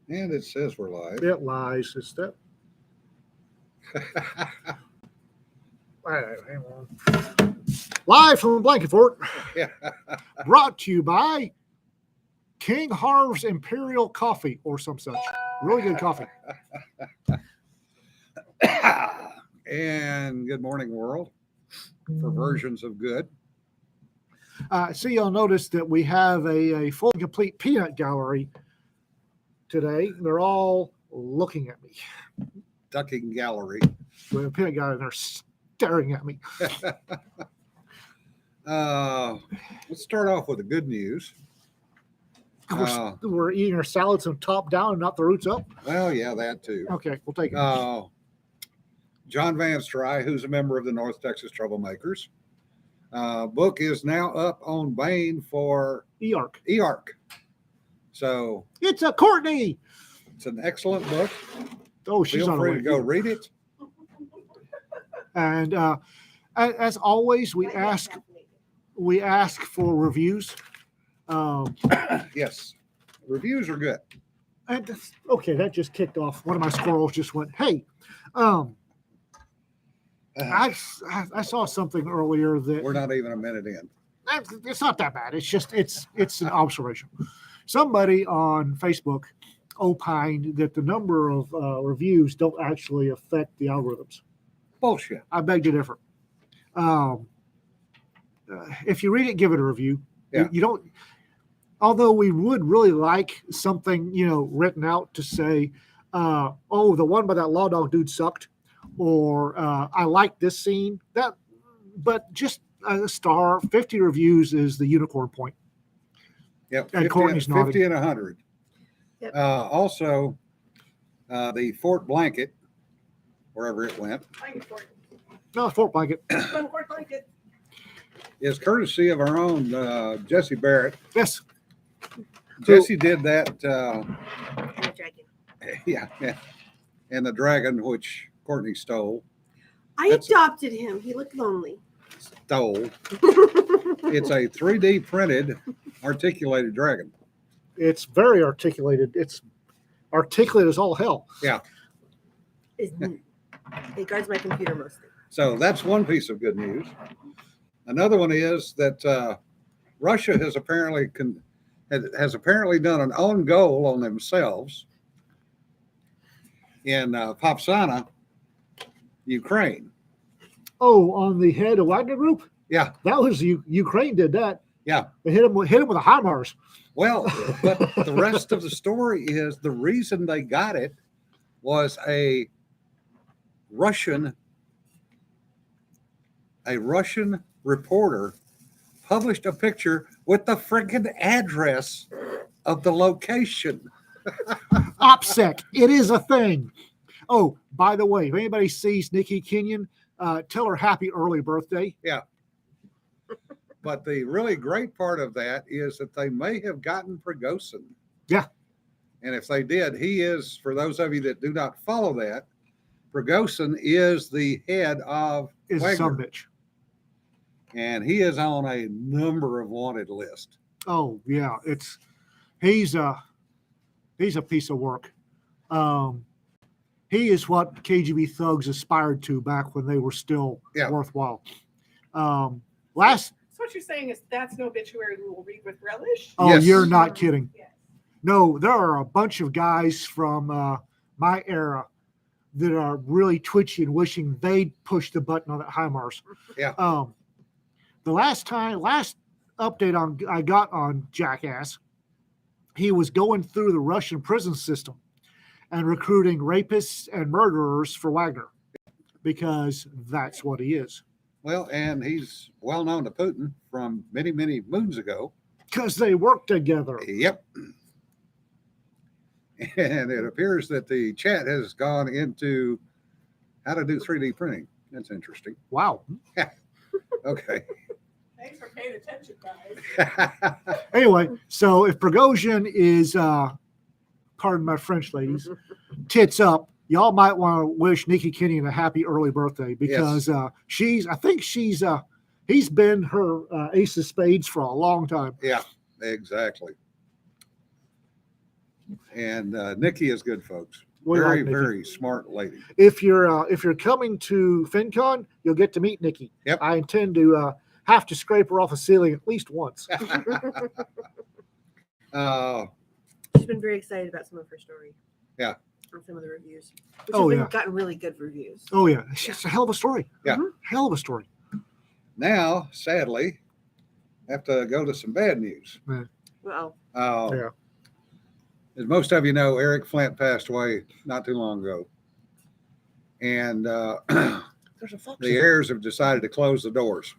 And it says we're live. It lies. It's that. Hang on. Live from Blanket Fort, Yeah. brought to you by King Harv's Imperial Coffee or some such. Really good coffee. And good morning, world, for versions of good. So you'll notice that we have a full and complete peanut gallery today. They're all looking at me. Ducking gallery. We have a peanut gallery and they're staring at me. Let's start off with the good news. We're eating our salads from top down and not the roots up. Well, yeah, that too. Okay, we'll take it. John Van Stry, who's a member of the North Texas Troublemakers, book is now up on Bain for EARC. EARC. So It's a Courtney. it's an excellent book. Oh, she's Feel on her free way. to go read it. And as always, we ask for reviews. Yes, reviews are good. And okay, that just kicked off. One of my squirrels just went, "Hey, I saw something earlier that We're not even a minute in. it's not that bad. It's just it's an observation. Somebody on Facebook opined that the number of reviews don't actually affect the algorithms. Bullshit. I beg to differ. If you read it, give it a review. Yeah. You don't. Although we would really like something, written out to say, "Oh, the one by that law dog dude sucked," or "I like this scene." But just a star, 50 reviews is the unicorn point. Yep. And 50, Courtney's 50 and 100. Yep. Also, the Fort Blanket, wherever it went, No, it's Fort Blanket. is courtesy of our own Jesse Barrett. Yes. Jesse did that. And a dragon. Yeah. And the dragon, which Courtney stole. I adopted him. He looked lonely. It's a 3D printed articulated dragon. It's very articulated. It's articulate as all hell. Yeah. It guards my computer mostly. So that's one piece of good news. Another one is that Russia has apparently done an own goal on themselves in Popsana, Ukraine. Oh, on the head of Wagner Group? Yeah. That was Ukraine did that. Yeah. They hit him with a HIMARS. Well, but the rest of the story is the reason they got it was a Russian reporter published a picture with the freaking address of the location. OPSEC. It is a thing. Oh, by the way, if anybody sees Nikki Kenyon, tell her happy early birthday. Yeah. But the really great part of that is that they may have gotten Prigozhin. Yeah. And if they did, he is, for those of you that do not follow that, Prigozhin is the head of Is Wagner. some bitch. And he is on a number of wanted lists. Oh yeah, he's a piece of work. He is what KGB thugs aspired to back when they were still worthwhile. So what you're saying is that's an obituary we will read with relish? Oh, Yes. You're not kidding. Yes. No, there are a bunch of guys from my era that are really twitchy and wishing they'd push the button on that HIMARS. Yeah. The last update I got on Jackass, he was going through the Russian prison system and recruiting rapists and murderers for Wagner because that's what he is. Well, and he's well known to Putin from many, many moons ago. Because they work together. Yep. And it appears that the chat has gone into how to do 3D printing. That's interesting. Wow. Okay. Thanks for paying attention, guys. Anyway, so if Prigozhin is, pardon my French, ladies, tits up, y'all might want to wish Nikki Kenyon a happy early birthday because he's been her ace of spades for a long time. Yeah, exactly. And Nikki is good, folks. We Very, like Nikki. very smart lady. If you're coming to FinCon, you'll get to meet Nikki. Yep. I intend to have to scrape her off a ceiling at least once. She's been very excited about some of her story. Yeah. On some of the reviews. Which Oh, have yeah. gotten really good reviews. Oh yeah, it's a hell of a story. Yeah. Hell of a story. Now, sadly, have to go to some bad news. Well, Yeah. As most of you know, Eric Flint passed away not too long ago. And There's a fox. the heirs have decided to close the doors.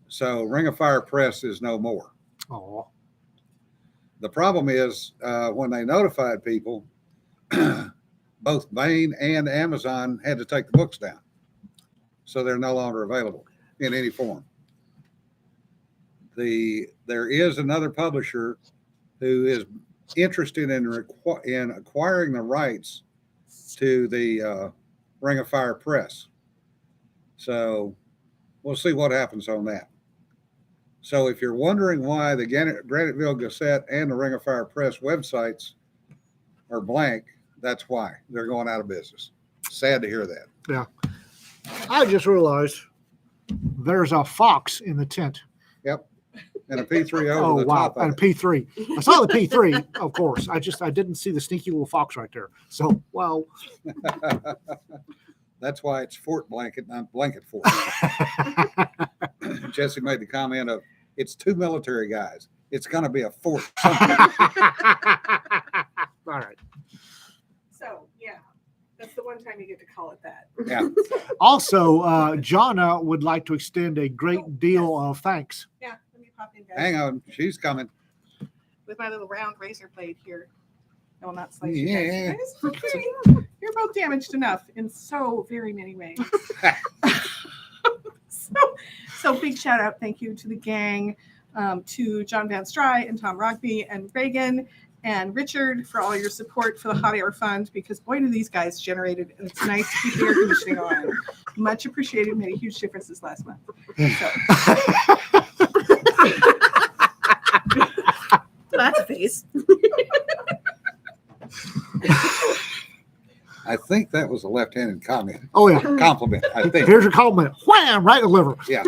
So Ring of Fire Press is no more. Oh, The problem is when they notified people, both Bain and Amazon had to take the books down. So they're no longer available in any form. There is another publisher who is interested in acquiring the rights to the Ring of Fire Press. So we'll see what happens on that. So if you're wondering why the Graniteville Gazette and the Ring of Fire Press websites are blank, that's why. They're going out of business. Sad to hear that. I just realized there's a fox in the tent. Yep. And a P3 over Oh the wow, top of and it. P3. I saw the P3, of course. I didn't see the sneaky little fox right there. So well, That's why it's Fort Blanket, not Blanket Fort. Jesse made the comment of, it's two military guys. It's going to be a fort. all right. So, yeah, that's the one time you get to call it that. Yeah. Also, Jonna would like to extend a great deal of thanks. Yeah, let me pop in, guys. Hang on. She's coming. With my little round razor blade here. I will not slice Yeah. you guys. Okay. You're both damaged enough in so very many ways. So big shout out, thank you to the gang, to John Van Stry and Tom Rogby and Reagan and Richard for all your support for the Hot Air Fund, because boy, do these guys generated, and it's nice to keep the air conditioning on. Much appreciated, made a huge difference this last month. So, that's a face. I think that was a left-handed comment. Oh yeah. Compliment, I think. Here's your compliment. Wham! Right in the liver. Yeah.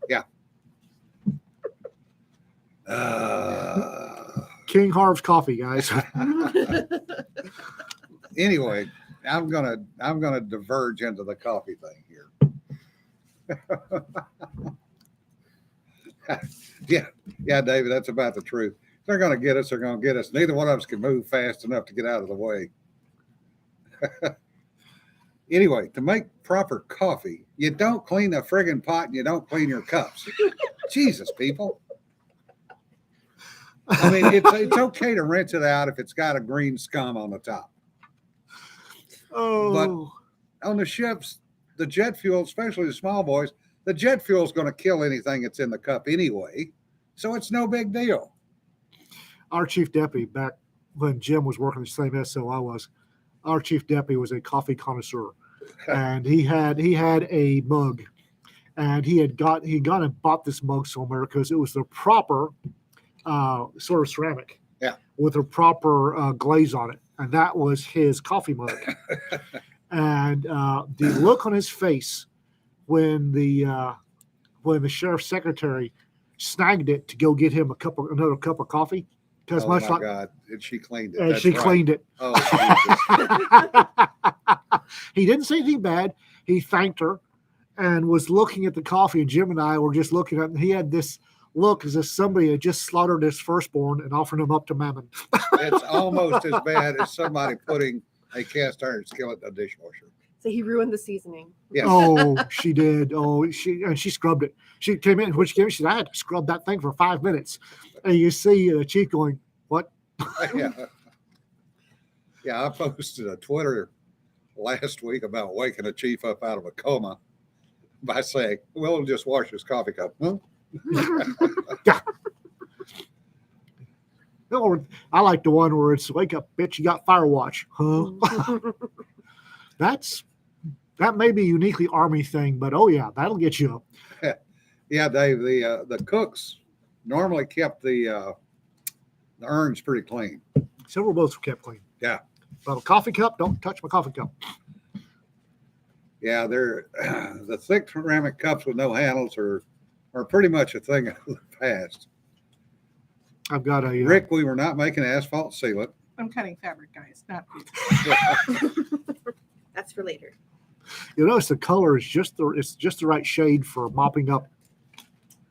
Yeah. King Harv's coffee, guys. Anyway, I'm gonna diverge into the coffee thing here. Yeah, David, that's about the truth. They're gonna get us. They're gonna get us. Neither one of us can move fast enough to get out of the way. Anyway, to make proper coffee, you don't clean the friggin' pot and you don't clean your cups. Jesus, people. I mean, it's okay to rinse it out if it's got a green scum on the top. Oh. On the ships, the jet fuel, especially the small boys, the jet fuel is going to kill anything that's in the cup anyway. So it's no big deal. Our chief deputy, back when Jim was working the same SO I was, our chief deputy was a coffee connoisseur, and he had a mug, and he gone and bought this mug somewhere because it was the proper sort of ceramic, with a proper glaze on it, and that was his coffee mug. And the look on his face when the sheriff's secretary snagged it to go get him another cup of coffee, because Oh much my like God, and she cleaned it. and That's she right. cleaned it. Oh, Jesus. He didn't say anything bad. He thanked her and was looking at the coffee, and Jim and I were just looking at it, and he had this look as if somebody had just slaughtered his firstborn and offered him up to Mammon. It's almost as bad as somebody putting a cast iron skillet in a dishwasher. So he ruined the seasoning. Yes. Oh, she did. Oh, she scrubbed it. She came in, when she came in, she said, I had to scrub that thing for 5 minutes. And you see the chief going, what? Yeah. Yeah, I posted a Twitter last week about waking a chief up out of a coma by saying, well, we'll just wash his coffee cup. Huh? Or I like the one where it's wake up, bitch, you got fire watch. Huh? That may be a uniquely Army thing, but oh yeah, that'll get you up. Yeah, Dave, the cooks normally kept the The urn's pretty clean. Several boats were kept clean. Yeah. But a coffee cup, don't touch my coffee cup. Yeah, they're the thick ceramic cups with no handles are pretty much a thing of the past. I've got a Rick, we were not making asphalt sealant. I'm cutting fabric, guys, not pizza. That's for later. You'll notice the color is just the right shade for mopping up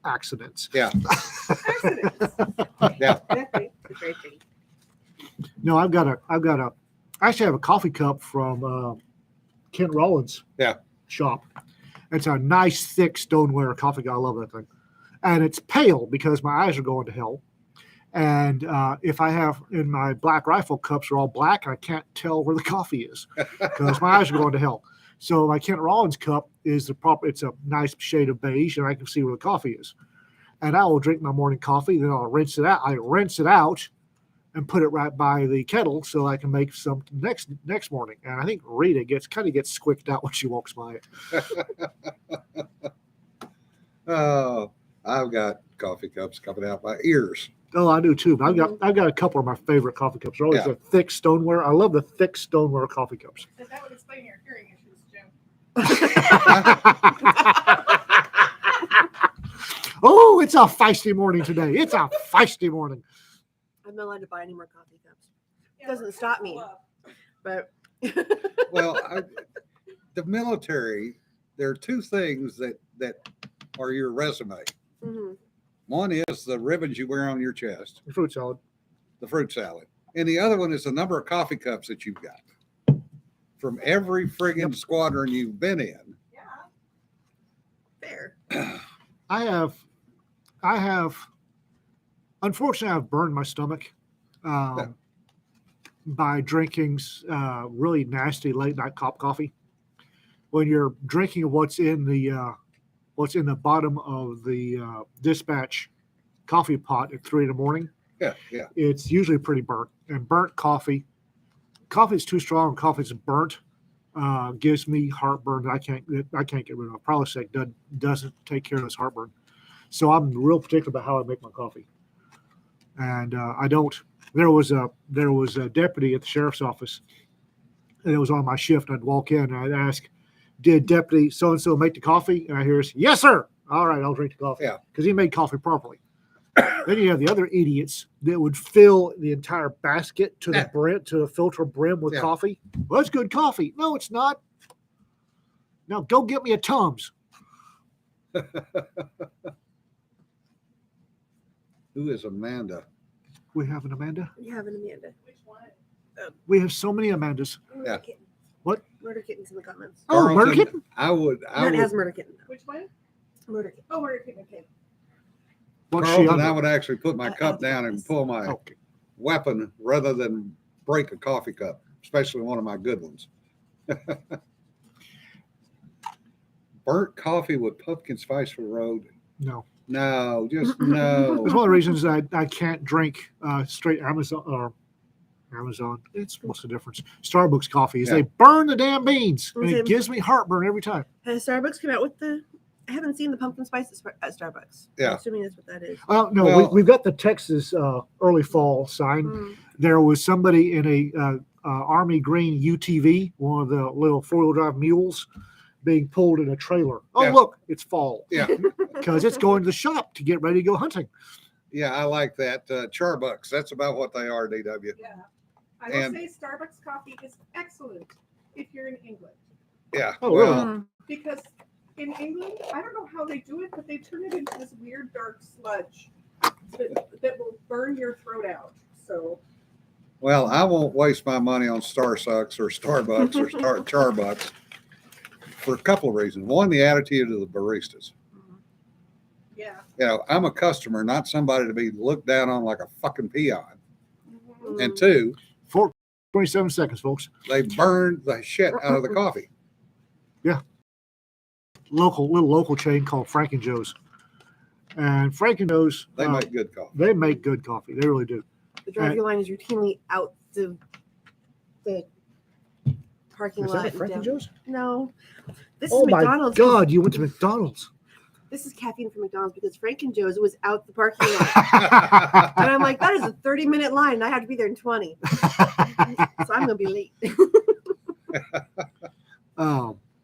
accidents. Yeah, Accidents. yeah. Exactly. It's very pretty. No, I actually have a coffee cup from Kent Rollins. Yeah. Shop. It's a nice thick stoneware coffee cup. I love that thing, and it's pale because my eyes are going to hell. And if I have in my Black Rifle cups are all black, I can't tell where the coffee is because my eyes are going to hell. So my Kent Rollins cup is it's a nice shade of beige, and I can see where the coffee is. And I will drink my morning coffee, then I'll rinse it out. I rinse it out and put it right by the kettle so I can make some next morning. And I think Rita gets squicked out when she walks by it. Oh, I've got coffee cups coming out my ears. Oh, I do too. But I've got a couple of my favorite coffee cups. They're always Yeah. the thick stoneware. I love the thick stoneware coffee cups. And that would explain your hearing issues, Jim. Oh, it's a feisty morning today. It's a feisty morning. I'm not allowed to buy any more coffee cups. Yeah, Doesn't we're stop gonna me. pull up. But Well, the military, there are two things that are your resume. Mhm. One is the ribbons you wear on your chest, Fruit salad. the fruit salad, and the other one is the number of coffee cups that you've got from every friggin' squadron you've been in. Yeah. Fair. I have, unfortunately, I've burned my stomach by drinking really nasty late night coffee. When you're drinking what's in the bottom of the dispatch coffee pot at 3 a.m, Yeah. it's usually pretty burnt. And burnt coffee is too strong. Coffee's burnt. Gives me heartburn that I can't get rid of. Prilosec doesn't take care of this heartburn. So I'm real particular about how I make my coffee. And I don't. There was a deputy at the sheriff's office, and it was on my shift. I'd walk in and I'd ask, "Did Deputy so and so make the coffee?" And I hear, "Yes, sir." All right, I'll drink the coffee. Yeah. Because he made coffee properly. Then you have the other idiots that would fill the entire basket to the brim, to the filter brim with Yeah. coffee. Well, that's good coffee. No, it's not. Now go get me a Tums. Who is Amanda? We have an Amanda. You have an Amanda. Which one? We have so many Amandas. Murder Yeah. kitten. What? Murder kitten's in the comments. Oh, Murder Carlton, Kitten? I would, Not as murder kitten. Though. Which one? Murder kitten. Oh, Murder Kitten. Okay. What's she Carlton, I under? would actually put my cup down and pull my Okay. weapon rather than break a coffee cup, especially one of my good ones. Burnt coffee with pumpkin spice road. No. No, just no. That's one of the reasons I can't drink straight Amazon. It's what's the difference? Starbucks coffee is Yeah. they burn the damn beans, and Okay. it gives me heartburn every time. Has Starbucks come out with the? I haven't seen the pumpkin spice at Starbucks. Yeah. I'm assuming that's what that is. No, Well- we've got the Texas early fall sign. Mm. There was somebody in a Army Green UTV, one of the little 4-wheel drive mules, being pulled in a trailer. Oh, Yeah. look, it's fall Yeah, because it's going to the shop to get ready to go hunting. yeah, I like that. Charbucks, that's about what they are, DW. Yeah. I And- will say Starbucks coffee is excellent if you're in England. Yeah, Oh, well, Mm. Because in England, I don't know how they do it, but they turn it into this weird dark sludge that will burn your throat out. So well, I won't waste my money on Starbucks or Starbucks or Charbucks for a couple of reasons. One, the attitude of the baristas. yeah. You know, I'm a customer, not somebody to be looked down on like a fucking peon. Mhm. And two, 27 seconds, folks. they burned the shit out of the coffee. Little local chain called Frank and Joe's, and Frank and Joe's They make good coffee. they make good coffee. They really do. The drive-through line is routinely out the parking Is lot. that a and Frank and down- Joe's? No, this Oh is my McDonald's. God! You went to McDonald's. This this is caffeine from McDonald's because Frank and Joe's was out the parking lot. And I'm like, that is a 30-minute line. And I have to be there in 20. So I'm going to be late.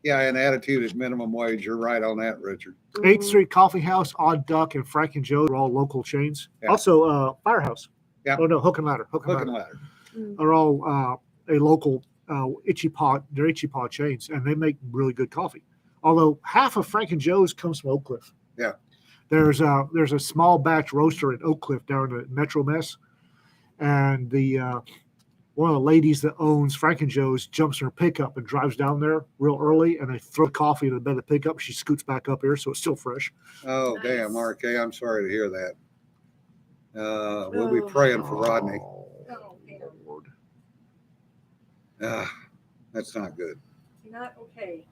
Yeah, and attitude at minimum wage. You're right on that, Richard. 8th Street Coffee House, Odd Duck, and Frank and Joe are all local chains. Yeah. Also, Firehouse. Yeah. Oh no, Hook and Ladder. Hook and Hook and Ladder ladder. are all a local Itchy Paw. They're Itchy Paw chains, and they make really good coffee. Although half of Frank and Joe's comes from Oak Cliff. Yeah. There's a small batch roaster at Oak Cliff down in the Metro Mess, and the one of the ladies that owns Frank and Joe's jumps in her pickup and drives down there real early, and they throw coffee in the bed of the pickup. She scoots back up here, so it's still fresh. Oh, Nice. damn, RK. I'm sorry to hear that. We'll be praying for Rodney. Oh, man. Lord. That's not good. Not okay.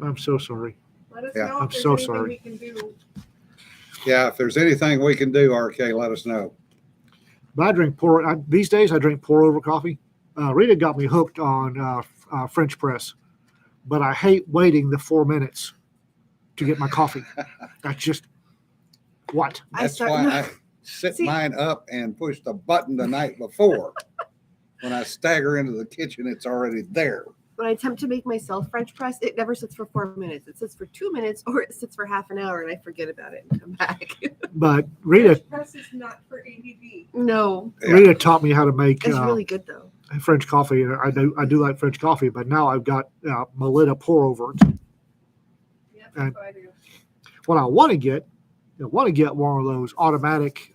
I'm so sorry. Let us Yeah. know I'm if there's so anything sorry. we can do. Yeah, if there's anything we can do, RK, let us know. But I drink these days I drink pour over coffee. Rita got me hooked on French press, but I hate waiting the 4 minutes to get my coffee. That's just what? That's why I set See- mine up and push the button the night before. When I stagger into the kitchen, it's already there. When I attempt to make myself French press, it never sits for 4 minutes. It sits for 2 minutes or it sits for half an hour and I forget about it and come back. But Rita Press is not for ADD. No, Yeah. Rita taught me how to make it's really good though. French coffee. And I do like French coffee, but now I've got Melita pour over. Yeah, that's And- what I do. What I want to get one of those automatic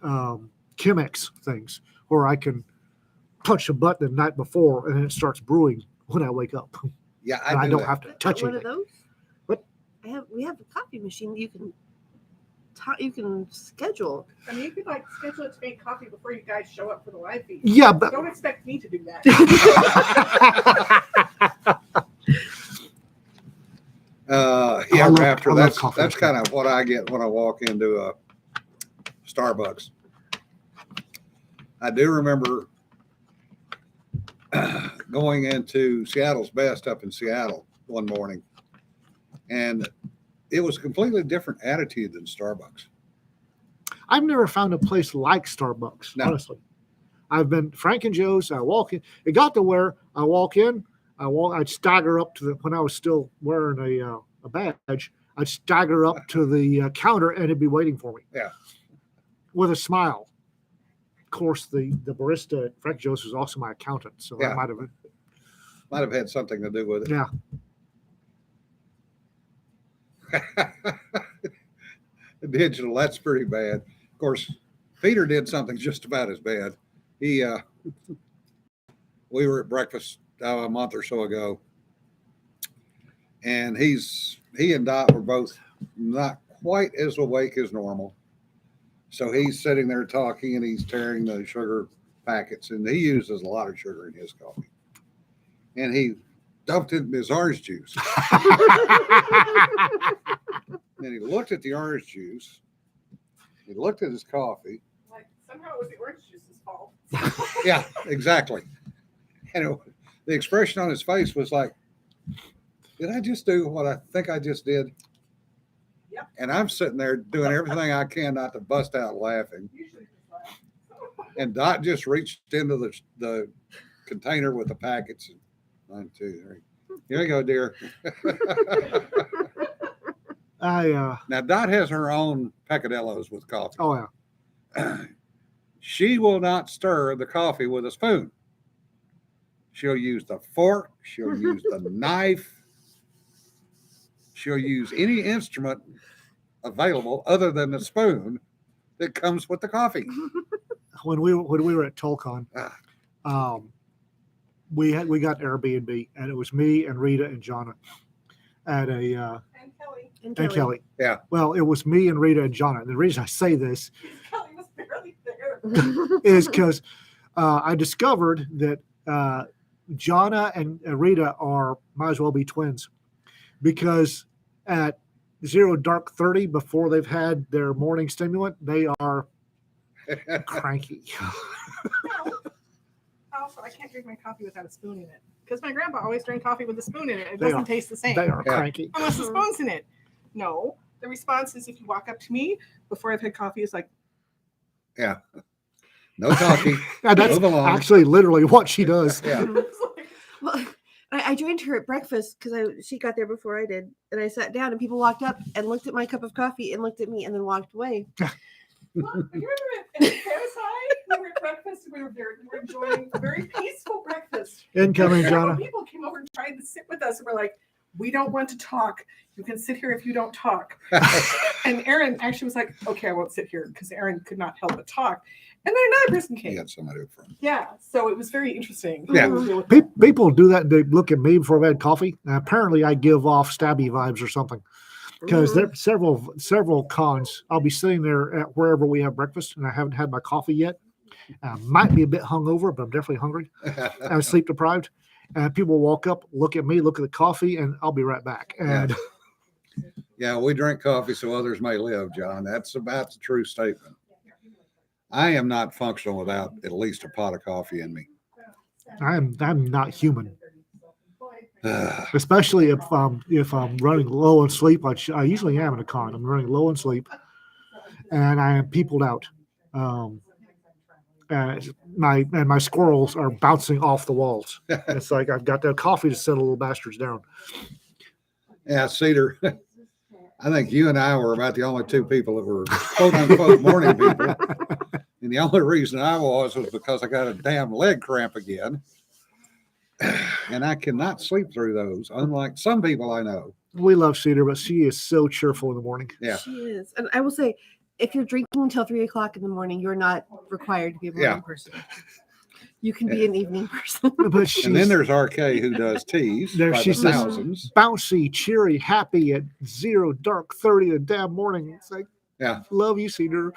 Chemex things where I can punch a button the night before and then it starts brewing when I wake up. Yeah, And I do don't that. have to touch One it. of those. What? We have a coffee machine. You can schedule. I mean, you could like schedule it to make coffee before you guys show up for the live feed. Yeah, but Don't expect me to do that. Yeah, I love Raptor, coffee. that's kind of what I get when I walk into a Starbucks. I do remember going into Seattle's Best up in Seattle one morning, and it was a completely different attitude than Starbucks. I've never found a place like Starbucks, No. honestly. I've been Frank and Joe's. I walk in. It got to where I walk in. I'd stagger up to when I was still wearing a badge. I'd stagger up to the counter and it'd be waiting for me. Yeah. With a smile. Of course, the barista at Frank Joe's was also my accountant, so Yeah. that might have. Might have had something to do with it. Yeah. Digital, that's pretty bad. Of course, Peter did something just about as bad. We were at breakfast a month or so ago, and he and Dot were both not quite as awake as normal. So he's sitting there talking and he's tearing the sugar packets, and he uses a lot of sugar in his coffee. And he dumped it in his orange juice. And he looked at the orange juice. He looked at his coffee. Like somehow it was the orange juice's fault. Yeah, exactly. And the expression on his face was like, did I just do what I think I just did? Yep. And I'm sitting there doing everything I can not to bust out laughing. Usually just laugh. And Dot just reached into the container with the packets. 1, 2, 3. Here you go, dear. Now, Dot has her own peccadillos with coffee. Oh yeah. She will not stir the coffee with a spoon. She'll use the fork. She'll use the knife. She'll use any instrument available other than the spoon that comes with the coffee. When we were at Tolcon, Ah. we got Airbnb, and it was me and Rita and Jonna at a And Kelly. and Kelly. Yeah. Well, it was me and Rita and Jonna. And the reason I say this Kelly was barely there. is because I discovered that Jonna and Rita might as well be twins, because at 0 dark 30 before they've had their morning stimulant, they are cranky. Also, I can't drink my coffee without a spoon in it because my grandpa always drank coffee with a spoon in it. It They doesn't are. taste the same They are Yeah. cranky. unless the spoon's in it. No, the response is if you walk up to me before I've had coffee, it's like, No talking. And that's Move along. actually literally what she does. Yeah. it's like, Well, I joined her at breakfast because she got there before I did, and I sat down, and people walked up and looked at my cup of coffee and looked at me, and then walked away. well, you remember at KSI, we were at breakfast and we were enjoying a very peaceful breakfast. Incoming, Several Jonna. people came over and tried to sit with us and we're like, we don't want to talk. You can sit here if you don't talk. And Aaron actually was like, okay, I won't sit here because Aaron could not help but talk. And then another person You came. got somebody up front. Yeah. So it was very interesting. Yeah. to deal with Pe- that. People do that. They look at me before I've had coffee. And apparently, I give off stabby vibes or something. Because there are several cons. I'll be sitting there at wherever we have breakfast, and I haven't had my coffee yet. Might be a bit hungover, but I'm definitely hungry. I'm sleep deprived. And people walk up, look at me, look at the coffee, and I'll be right back. And Yeah, we drink coffee so others may live, John. That's about the true statement. I am not functional without at least a pot of coffee in me. I'm not human, especially if I'm running low on sleep, which I usually am in a con. I'm running low on sleep, and I am peopled out. And my squirrels are bouncing off the walls. It's like I've got that coffee to settle little bastards down. Yeah, Cedar, I think you and I were about the only two people that were quote unquote morning people. And the only reason I was because I got a damn leg cramp again. And I cannot sleep through those, unlike some people I know. We love Cedar, but she is so cheerful in the morning. Yeah. She is. And I will say, if you're drinking until 3 o'clock in the morning, you're not required to be a morning Yeah. person. You can be an evening person. But she's And then there's RK who does teas There by she the says- thousands. bouncy, cheery, happy at 0 dark 30 the damn morning. It's like, Yeah. love you, Cedar.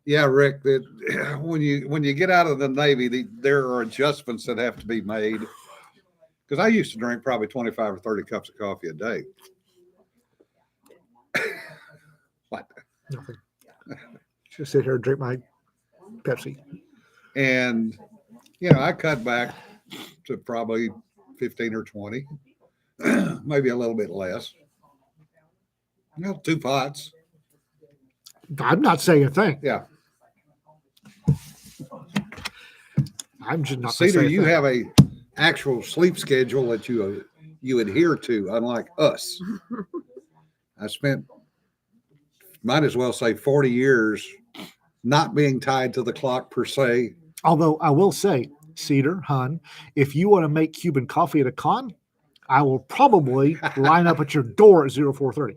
Yeah, Rick, that when you get out of the Navy, there are adjustments that have to be made. Because I used to drink probably 25 or 30 cups of coffee a day. What? Nothing. Just sit here and drink my Pepsi. And, you know, I cut back to probably 15 or 20, maybe a little bit less. You know, 2 pots. I'm not saying a thing. Yeah. I'm just not. Cedar, saying you a thing. have a actual sleep schedule that you adhere to, unlike us. I spent, might as well say 40 years not being tied to the clock per se. Although I will say, Cedar, hun, if you want to make Cuban coffee at a con, I will probably line up at your door at 0430.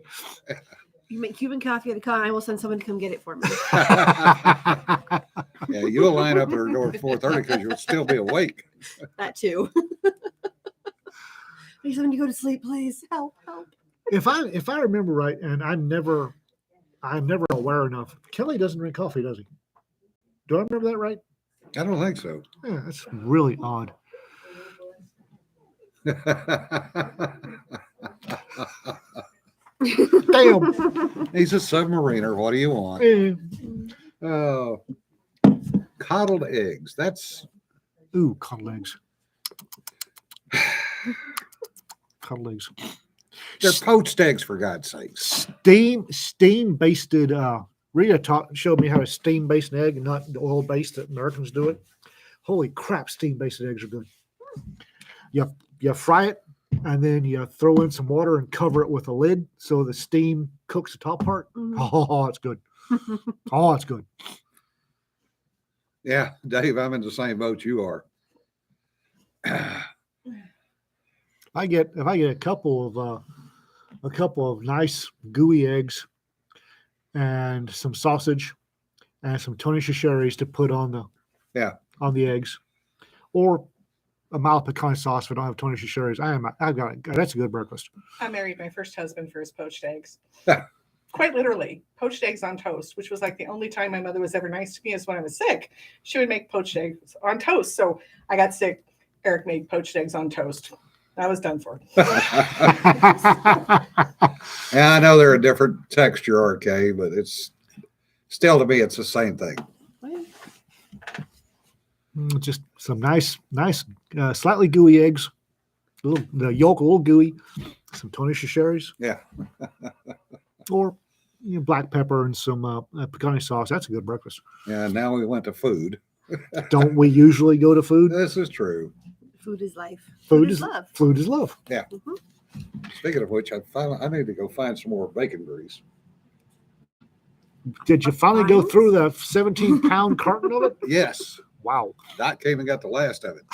You make Cuban coffee at a con, I will send someone to come get it for me. Yeah, you'll line up at her door at 4:30 because you'll still be awake. That too. I need someone to go to sleep, please. Help, help. If I remember right, and I'm never aware enough. Kelly doesn't drink coffee, does he? Do I remember that right? I don't think so. Yeah, that's really odd. Damn. He's a submariner. What do you want? Eh. Oh, coddled eggs. That's Ooh, cod legs. Cod legs. they're poached eggs, for God's sakes. Steam basted. Rita showed me how to steam baste an egg, and not the oil based that Americans do it. Holy crap! Steam basted eggs are good. You fry it, and then you throw in some water and cover it with a lid so the steam cooks the top part. Oh, it's good. Oh, it's good. Yeah, Dave, I'm in the same boat you are. If I get a couple of nice gooey eggs and some sausage and some Tony Chachere's to put on the eggs, or a mild pecan sauce if I don't have Tony Chachere's. I've got it. That's a good breakfast. I married my first husband for his poached eggs. Quite literally, poached eggs on toast, which was like the only time my mother was ever nice to me is when I was sick. She would make poached eggs on toast. So I got sick. Eric made poached eggs on toast. I was done for. Yeah, I know they're a different texture, RK, but it's still to me, it's the same thing. Just some nice, slightly gooey eggs The yolk a little gooey, some Tony Chachere's, Yeah. or black pepper and some picante sauce. That's a good breakfast. Yeah. Now we went to food. Don't we usually go to food? This is true. Food is life. Food is love. Food is love. Mhm. Speaking of which, I need to go find some more bacon grease. Did you finally go Fines? through the 17-pound carton of it? Yes. Wow. Dot came and got the last of it.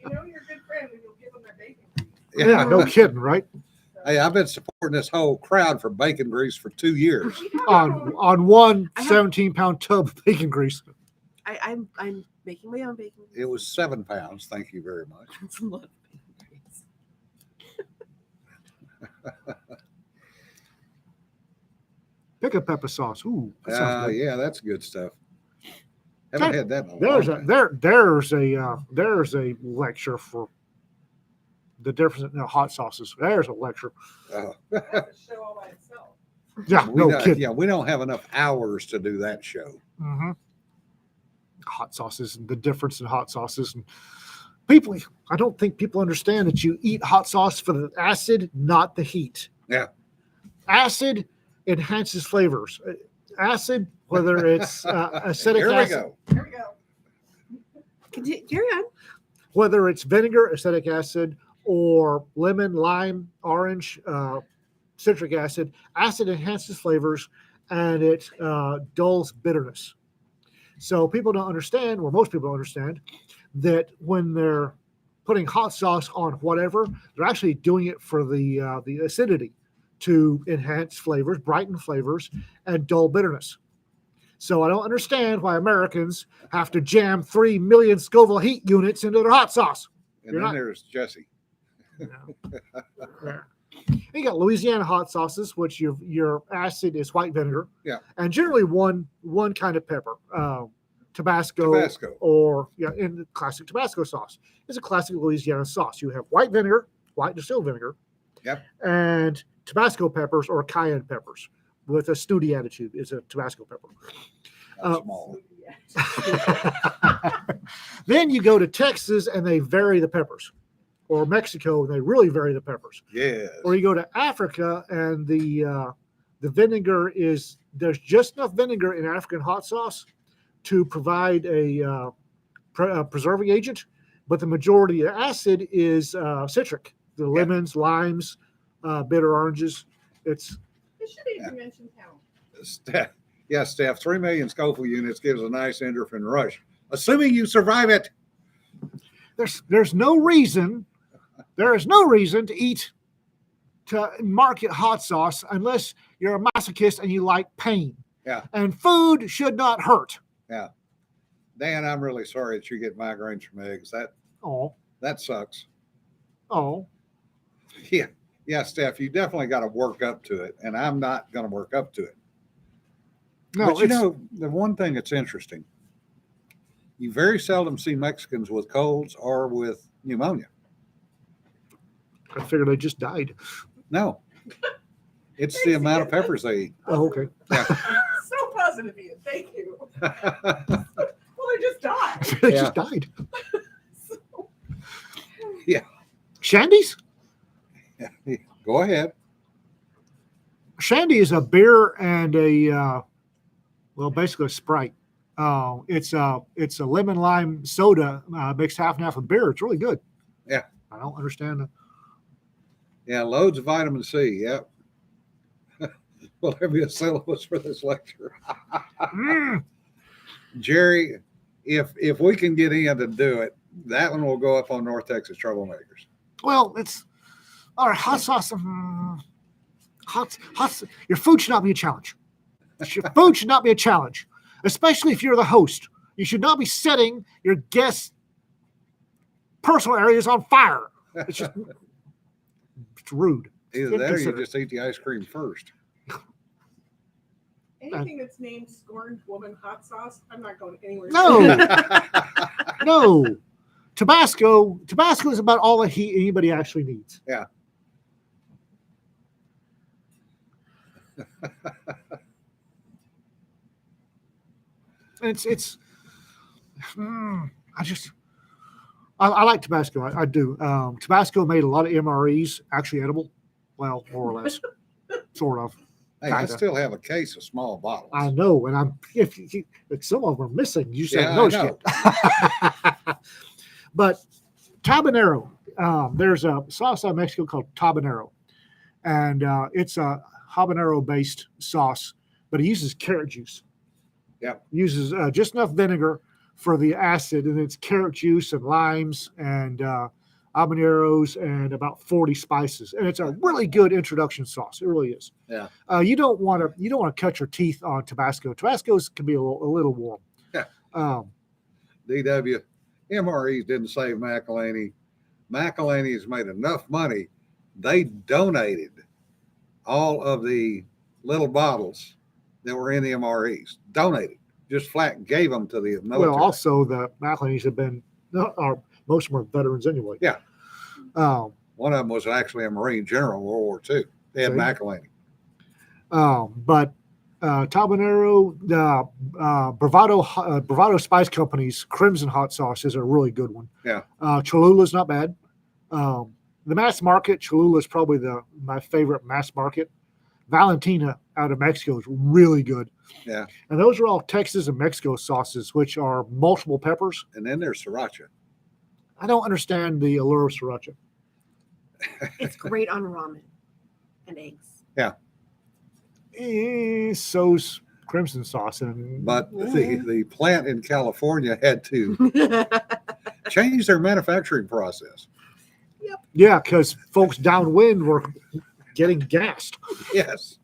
You know you're a good friend when you'll give them their bacon. Yeah, no kidding, right? Hey, I've been supporting this whole crowd for bacon grease for 2 years. On one I have- 17-pound tub of bacon grease. I'm making my own bacon. It was 7 pounds. Thank you very much. That's a lot of bacon grease. Pickle pepper sauce. Ooh, that sounds good. Yeah, that's good stuff. Haven't had that in a There's long a time. there's a lecture for the difference in hot sauces. There's a lecture. Uh, That's a show all by itself. Yeah, we no don't, kidding. yeah, we don't have enough hours to do that show. hmm Hot sauces and the difference in hot sauces and people. I don't think people understand that you eat hot sauce for the acid, not the heat. Yeah. Acid enhances flavors. Acid, whether it's acetic Here we acid, go. Here we go. Carry on. whether it's vinegar, acetic acid, or lemon, lime, orange, citric acid, acid enhances flavors and it dulls bitterness. So people don't understand, or most people don't understand, that when they're putting hot sauce on whatever, they're actually doing it for the acidity to enhance flavors, brighten flavors, and dull bitterness. So I don't understand why Americans have to jam 3 million Scoville heat units into their hot sauce. And You're then not- there's Jesse. You got Louisiana hot sauces, which your acid is white vinegar. Yeah. And generally one kind of pepper, Tabasco, Tabasco. or in the classic Tabasco sauce. It's a classic Louisiana sauce. You have white vinegar, white distilled vinegar. Yep. And Tabasco peppers or cayenne peppers with a snooty attitude is a Tabasco pepper. Not small. Then you go to Texas and they vary the peppers, or Mexico and they really vary the peppers. Yes. Or you go to Africa and the vinegar there's just enough vinegar in African hot sauce to provide a preserving agent, but the majority of acid is citric. The lemons, limes, bitter oranges. It's It should even mention town. Steph, 3 million Scoville units gives a nice endorphin rush, assuming you survive it. there's no reason to market hot sauce unless you're a masochist and you like pain. Yeah. And food should not hurt. Dan, I'm really sorry that you get migraines from eggs. Oh, That sucks. oh. Yeah, Steph, you definitely got to work up to it, and I'm not going to work up to it. No, But you know, the one thing that's interesting, you very seldom see Mexicans with colds or with pneumonia. I figured I just died. No, it's the amount of peppers they eat. Oh, okay. So positive, Ian. Thank you. Well, I just died. I Yeah. just died. Yeah. Shandy's? Go ahead. Shandy is a beer and basically a Sprite. It's a lemon lime soda mixed half and half with beer. It's really good. Yeah. I don't understand it. Yeah, loads of vitamin C. Yep. Will there be a syllabus for this lecture? Jerry, if we can get Ian to do it, that one will go up on North Texas Troublemakers. Well, it's all right. Hot sauce. Your food should not be a challenge. Your food should not be a challenge, especially if you're the host. You should not be setting your guests' personal areas on fire. It's just it's rude. Either that or you Inconsiderate. just eat the ice cream first. Anything that's named Scorned Woman Hot Sauce, I'm not going anywhere. No. near it. No, Tabasco is about all the heat anybody actually needs. Yeah. It's I just I like Tabasco. I do. Tabasco made a lot of MREs actually edible. Well, more or less, sort of. Hey, I Kinda. still have a case of small bottles. I know, and if some of them are missing, you said Yeah, no I shit. But tabanero, there's a sauce out of Mexico called tabanero, and it's a habanero-based sauce, but it uses carrot juice. Yep. Uses just enough vinegar for the acid, and it's carrot juice and limes and habaneros and about 40 spices, and it's a really good introduction sauce. It really is. Yeah. You don't want to cut your teeth on Tabasco. Tabasco's can be a little warm. Yeah. Um, DW, MREs didn't save McElhaney. McElhaney's made enough money. They donated all of the little bottles that were in the MREs. Donated. Just flat gave them to the military. well, also the McElhaney's have been, most of them are veterans anyway. Yeah. Um, One of them was actually a Marine general in World War II. They had See? McElhaney. But Tabanero, the Bravado Spice Company's Crimson Hot Sauce is a really good one. Yeah. Cholula's not bad. The mass market, Cholula is probably my favorite mass market. Valentina out of Mexico is really good. Yeah. And those are all Texas and Mexico sauces, which are multiple peppers. And then there's Sriracha. I don't understand the allure of sriracha. It's great on ramen and eggs. So's crimson sauce. But the plant in California had to change their manufacturing process. Yeah, because folks downwind were getting gassed. Yes.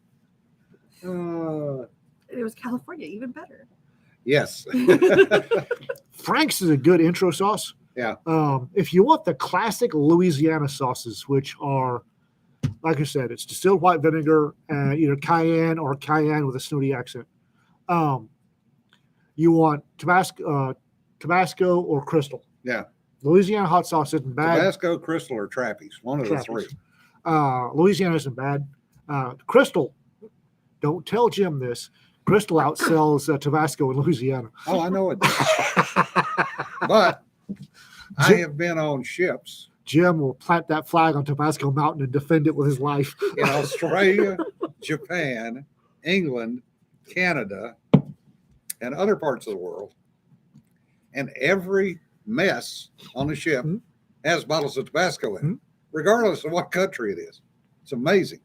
It was California, even better. Yes. Frank's is a good intro sauce. Yeah. If you want the classic Louisiana sauces, which are, like I said, it's distilled white vinegar and either cayenne or cayenne with a snooty accent. You want Tabasco or Crystal. Yeah. Louisiana hot sauce isn't bad. Tabasco, Crystal, or Trappies. One of the Trappies. three. Louisiana isn't bad. Crystal, don't tell Jim this. Crystal outsells Tabasco in Louisiana. Oh, I know it does. But I have been on ships Jim will plant that flag on Tabasco Mountain and defend it with his life. in Australia, Japan, England, Canada, and other parts of the world. And every mess on the ship Mhm. has bottles of Tabasco in it, Mhm. regardless of what country it is. It's amazing.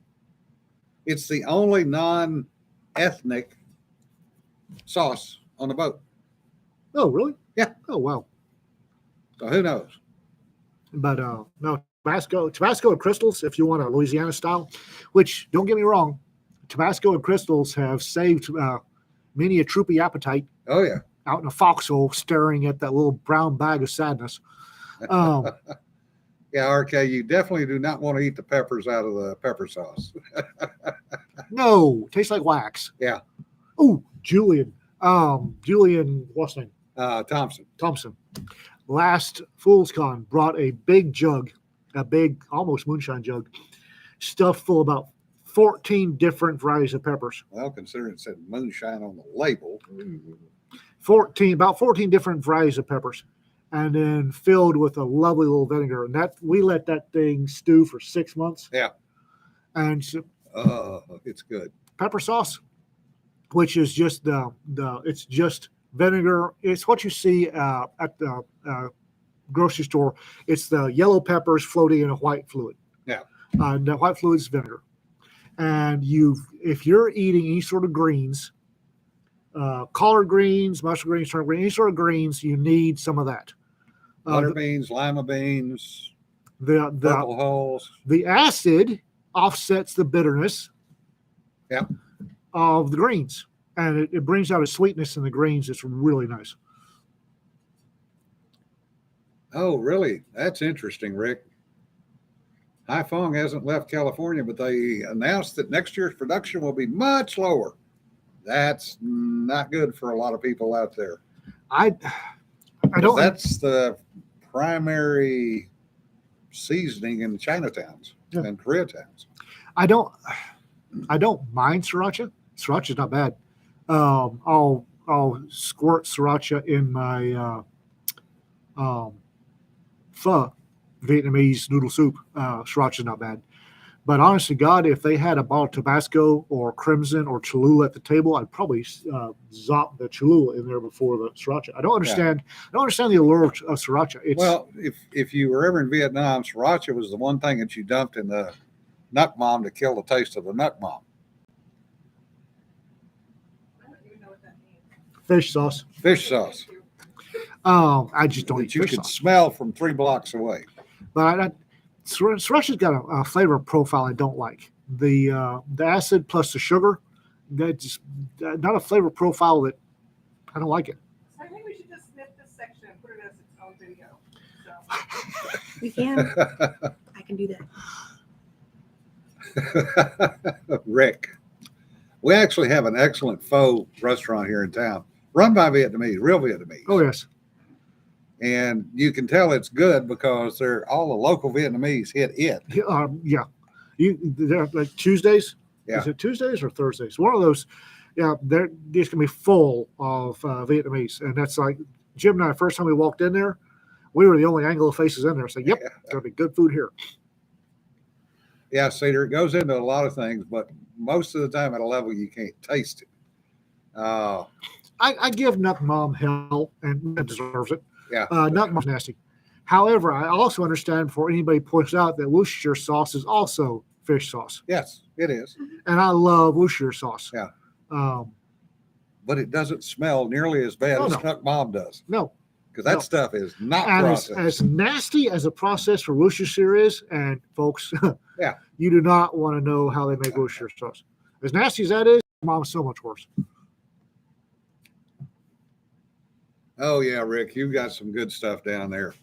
It's the only non-ethnic sauce on the boat. Oh, really? Yeah. Oh, wow. So who knows? But no, Tabasco and Crystals, if you want a Louisiana style, which don't get me wrong, Tabasco and Crystals have saved many a troopy appetite Oh, yeah. out in a foxhole staring at that little brown bag of sadness. Yeah, RK, you definitely do not want to eat the peppers out of the pepper sauce. No, tastes like wax. Yeah. Oh, Julian, what's his name? Thompson. Thompson. Last Fool's Con brought a big jug, a big, almost moonshine jug, stuffed full of about 14 different varieties of peppers. Well, considering it said moonshine on the label. About 14 different varieties of peppers, and then filled with a lovely little vinegar. And that we let that thing stew for 6 months. Yeah. And so It's good. pepper sauce, which is just it's just vinegar. It's what you see at the grocery store. It's the yellow peppers floating in a white fluid. Yeah. And the white fluid is vinegar. And if you're eating any sort of greens, collard greens, mustard greens, turnip greens, any sort of greens, you need some of that. Butter beans, lima beans, The purple hulls. the acid offsets the bitterness Yeah. of the greens, and it brings out a sweetness in the greens. It's really nice. Oh, really? That's interesting, Rick. Haiphong hasn't left California, but they announced that next year's production will be much lower. That's not good for a lot of people out there. I don't. That's the primary seasoning in Chinatowns Yeah. and Koreatowns. I don't mind sriracha. Sriracha's not bad. I'll squirt sriracha in my pho, Vietnamese noodle soup. Sriracha is not bad. But honestly, God, if they had a bottle of Tabasco or Crimson or Cholula at the table, I'd probably zop the Cholula in there before the Sriracha. I don't understand. I don't understand the allure of Sriracha. It's, Well, if you were ever in Vietnam, sriracha was the one thing that you dumped in the nut bomb to kill the taste of the nut bomb. I don't even know what that means. fish sauce. Fish sauce I just don't eat that you fish could sauce. smell from 3 blocks away. But Sriracha's got a flavor profile I don't like. The acid plus the sugar, that just not a flavor profile that I don't like it. So I think we should just snip this section and put it as its own video. So We can. I can do that. Rick, we actually have an excellent pho restaurant here in town, run by Vietnamese, real Vietnamese. Oh yes, And you can tell it's good because they're all the local Vietnamese hit it. yeah. They're like Tuesdays. Yeah. Is it Tuesdays or Thursdays? One of those. Yeah, they're just gonna be full of Vietnamese, and that's like Jim and I. First time we walked in there, we were the only Anglo faces in there. So yep, gonna be good food here. Yeah, Cedar, it goes into a lot of things, but most of the time at a level you can't taste it. I give Nut Mom hell, and it deserves it. Yeah. Nut Mom's nasty. However, I also understand before anybody points out that Worcestershire sauce is also fish sauce, Yes, it is. and I love Worcestershire sauce. Yeah. Um, But it doesn't smell nearly as bad Oh, as no. Snuck Mom does no, because that No. stuff is not and as processed. nasty as a process for Worcestershire is, and folks, Yeah. you do not want to know how they make Worcestershire sauce. As nasty as that is, Mom's so much worse. Oh, yeah, Rick, you've got some good stuff down there.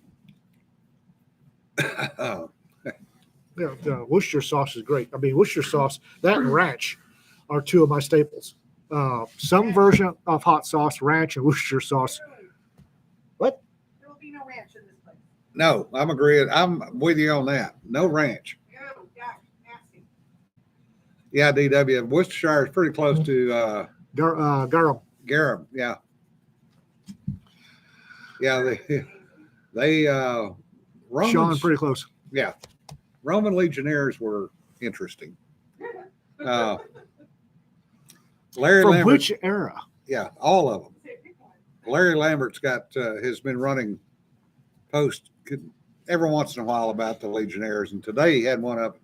Yeah, Worcestershire sauce is great. I mean, Worcestershire sauce, that and ranch are two of my staples. Some version of hot sauce, ranch, and Worcestershire sauce. What? there will be no ranch in this place. No, I'm agreeing. I'm with you on that. No ranch. Oh, yeah, nasty. Yeah, DW. Worcestershire is pretty close to Garum. Garum. Yeah. Yeah, they Romans, Sean, pretty close. yeah, Roman legionnaires were interesting. Larry From Lambert, which era? yeah, all of them. Larry Lambert's got has been running posts every once in a while about the legionnaires, and today he had one up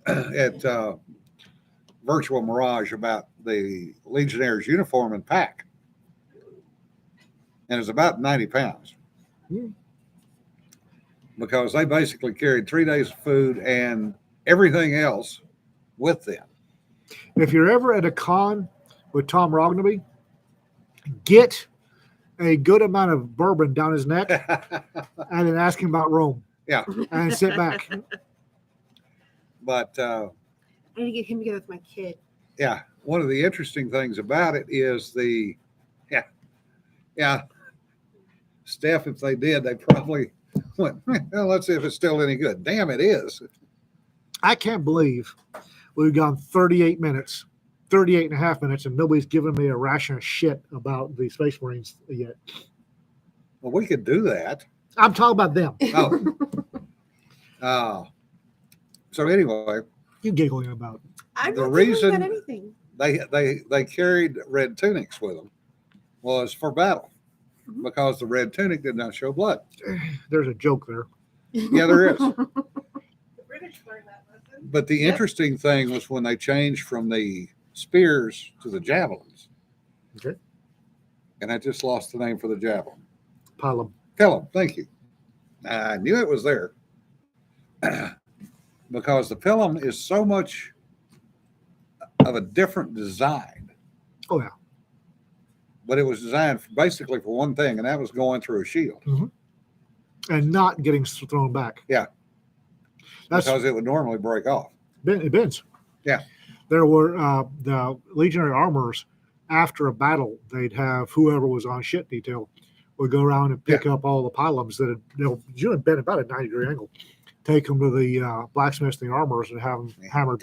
at Virtual Mirage about the legionnaires' uniform and pack, and it's about 90 pounds. Hmm. Because they basically carried 3 days of food and everything else with them. If you're ever at a con with Tom Rognaby, get a good amount of bourbon down his neck and then ask him about Rome. Yeah. And sit back. But I need to get him together with my kid. yeah, one of the interesting things about it is Steph, if they did, they probably went, well, let's see if it's still any good. Damn, it is. I can't believe we've gone 38 minutes, 38 and a half minutes, and nobody's given me a ration of shit about the Space Marines yet. Well, we could do that. I'm talking about them. Oh. So anyway, You giggling about it. I'm The not giggling reason- about anything. they carried red tunics with them was for battle because the red tunic did not show blood. There's a joke there. Yeah, there is. The British learned that lesson. But the Yep. interesting thing was when they changed from the spears to the javelins. Okay. And I just lost the name for the javelin. Pilum. Pilum, thank you. I knew it was there. Because the pilum is so much of a different design. Oh, yeah. But it was designed basically for one thing, and that was going through a shield. And not getting thrown back. Yeah. That's Because it would normally break off. it bends. Yeah. There were the legionary armorers after a battle, they'd have whoever was on shit detail would go around and pick up all the pylons that had usually bent about a 90-degree angle, take them to the blacksmiths and the armorers and have them hammered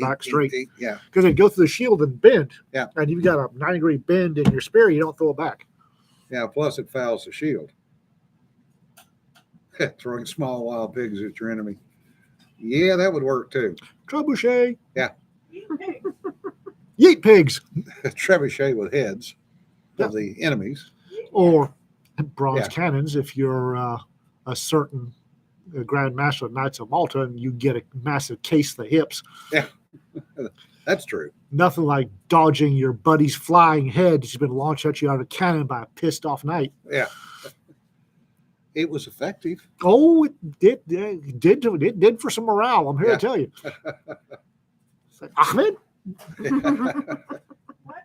back straight. Yeah. Because they'd go through the shield and bend. Yeah. And you've got a 90-degree bend in your spear, you don't throw it back. Yeah. Plus it fouls the shield. Throwing small wild pigs at your enemy. Yeah, that would work too. Trebuchet. Okay. Yeet pigs. Trebuchet with heads Yeah. of the enemies. Or bronze Yeah. cannons if you're a certain Grand Master of Knights of Malta and you get a massive case of the hips. That's true. Nothing like dodging your buddy's flying head that's been launched at you out of a cannon by a pissed off knight. Yeah. It was effective. Oh, it did for some morale. I'm here Yeah. to tell you. It's like, Ahmed? What?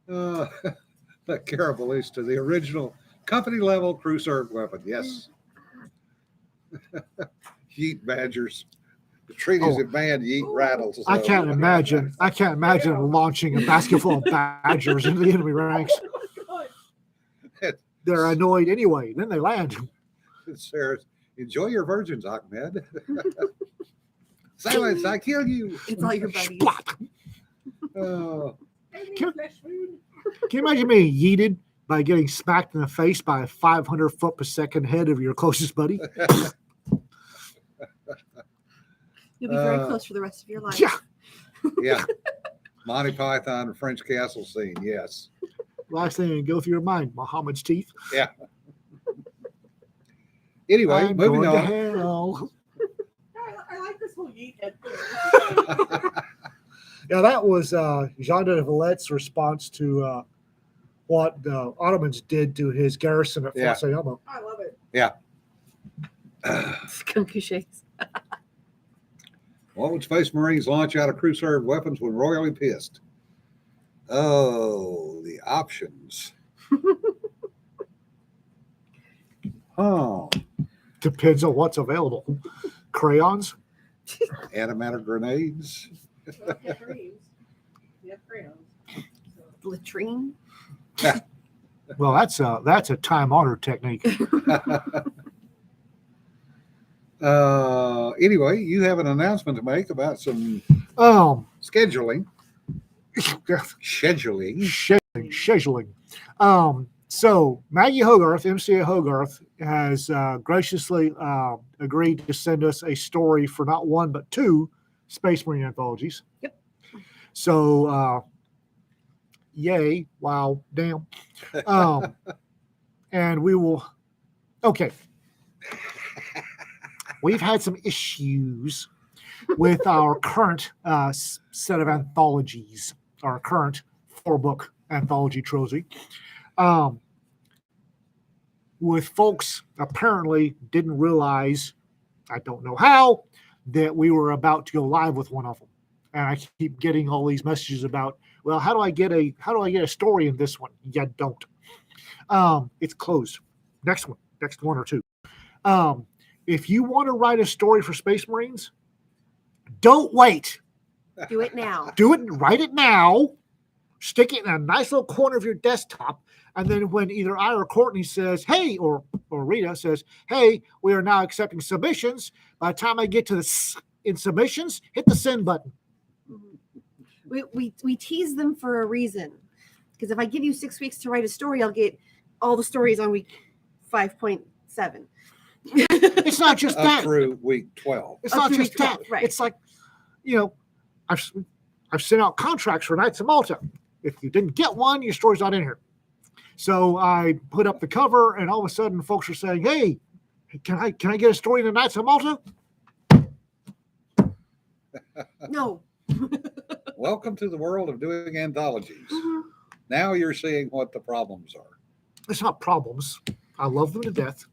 The Caraballista, the original company level crew served weapon. Yes. Yeet badgers. The treaties Oh. that banned yeet rattles. I so- can't imagine. I can't imagine launching a basketball of badgers into the enemy ranks. They're annoyed anyway. Then they land. Sarah, enjoy your virgins, Ahmed. Silence, I kill you. It's all your buddies. Splot. Oh, Can you imagine being yeeted by getting smacked in the face by a 500 foot per second head of your closest buddy? You'll be very Uh, close for the rest of your life. Yeah. yeah. Monty Python, French castle scene. Yes. Last thing that go through your mind, Muhammad's teeth. Anyway, I'm moving going to on. hell. I like this whole yeet head thing. Yeah, that was Jean de Valette's response to what the Ottomans did to his garrison at Yeah. Fort St. Elmo. I love it. Skunk shakes. What would Space Marines launch out of crew served weapons when royally pissed? Oh, the options. Oh, Depends on what's available. Crayons? antimatter grenades. Yeah, crayons. Yeah, crayons. Latrine. Well, that's a time honored technique. Anyway, you have an announcement to make about some scheduling. Scheduling. Scheduling. So Maggie Hogarth, MCA Hogarth, has graciously agreed to send us a story for not one but two Space Marine anthologies. Yep. So, yay! Wow! Damn! And we will. Okay. We've had some issues with our current set of anthologies, our current 4-book anthology trilogy. With folks apparently didn't realize, I don't know how, that we were about to go live with one of them. And I keep getting all these messages about, well, how do I get a story in this one? You don't. It's closed. Next one or two. If you want to write a story for Space Marines, don't wait. Do it now. Do it, write it now, stick it in a nice little corner of your desktop, and then when either I or Courtney says, hey, or Rita says, hey, we are now accepting submissions, by the time I get to in submissions, hit the send button. We tease them for a reason. Because if I give you 6 weeks to write a story, I'll get all the stories on week 5.7. It's not just Up that. through week 12. It's Up not to just week that. 12, right. It's like, I've sent out contracts for Knights of Malta. If you didn't get one, your story's not in here. So I put up the cover, and all of a sudden, folks are saying, "Hey, can I get a story in the Knights of Malta?" No. Welcome to the world of doing anthologies. Mhm. Now you're seeing what the problems are. It's not problems. I love them to death.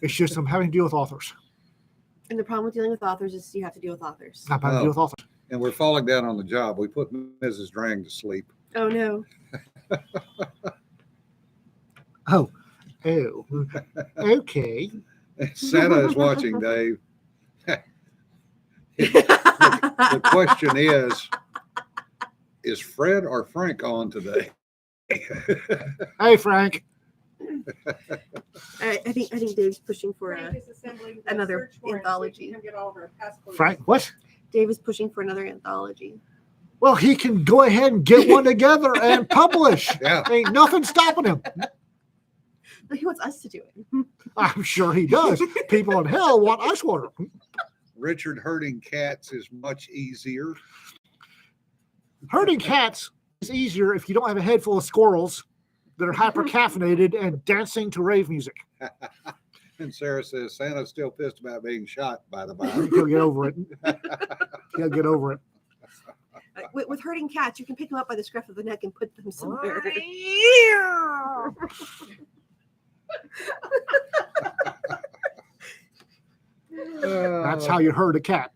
It's just I'm having to deal with authors. And the problem with dealing with authors is you have to deal with authors. I'm having to deal with authors. And we're falling down on the job. We put Mrs. Drang to sleep. Oh no. Oh, okay. Santa is watching, Dave. The question is Fred or Frank on today? Hey, Frank. I think Dave's pushing for Frank is assembling the another search warrant so we anthology. can get all of our passports. Frank, what? Dave is pushing for another anthology. Well, he can go ahead and get one together and publish. Yeah. Ain't nothing stopping him. But he wants us to do it. I'm sure he does. People in hell want ice water. Richard herding cats is much easier. Herding cats is easier if you don't have a head full of squirrels that are hyper caffeinated and dancing to rave music. And Sarah says Santa's still pissed about being shot by the bomb. He'll get over it. He'll get over it. With herding cats, you can pick them up by the scruff of the neck and put them somewhere. That's how you herd a cat.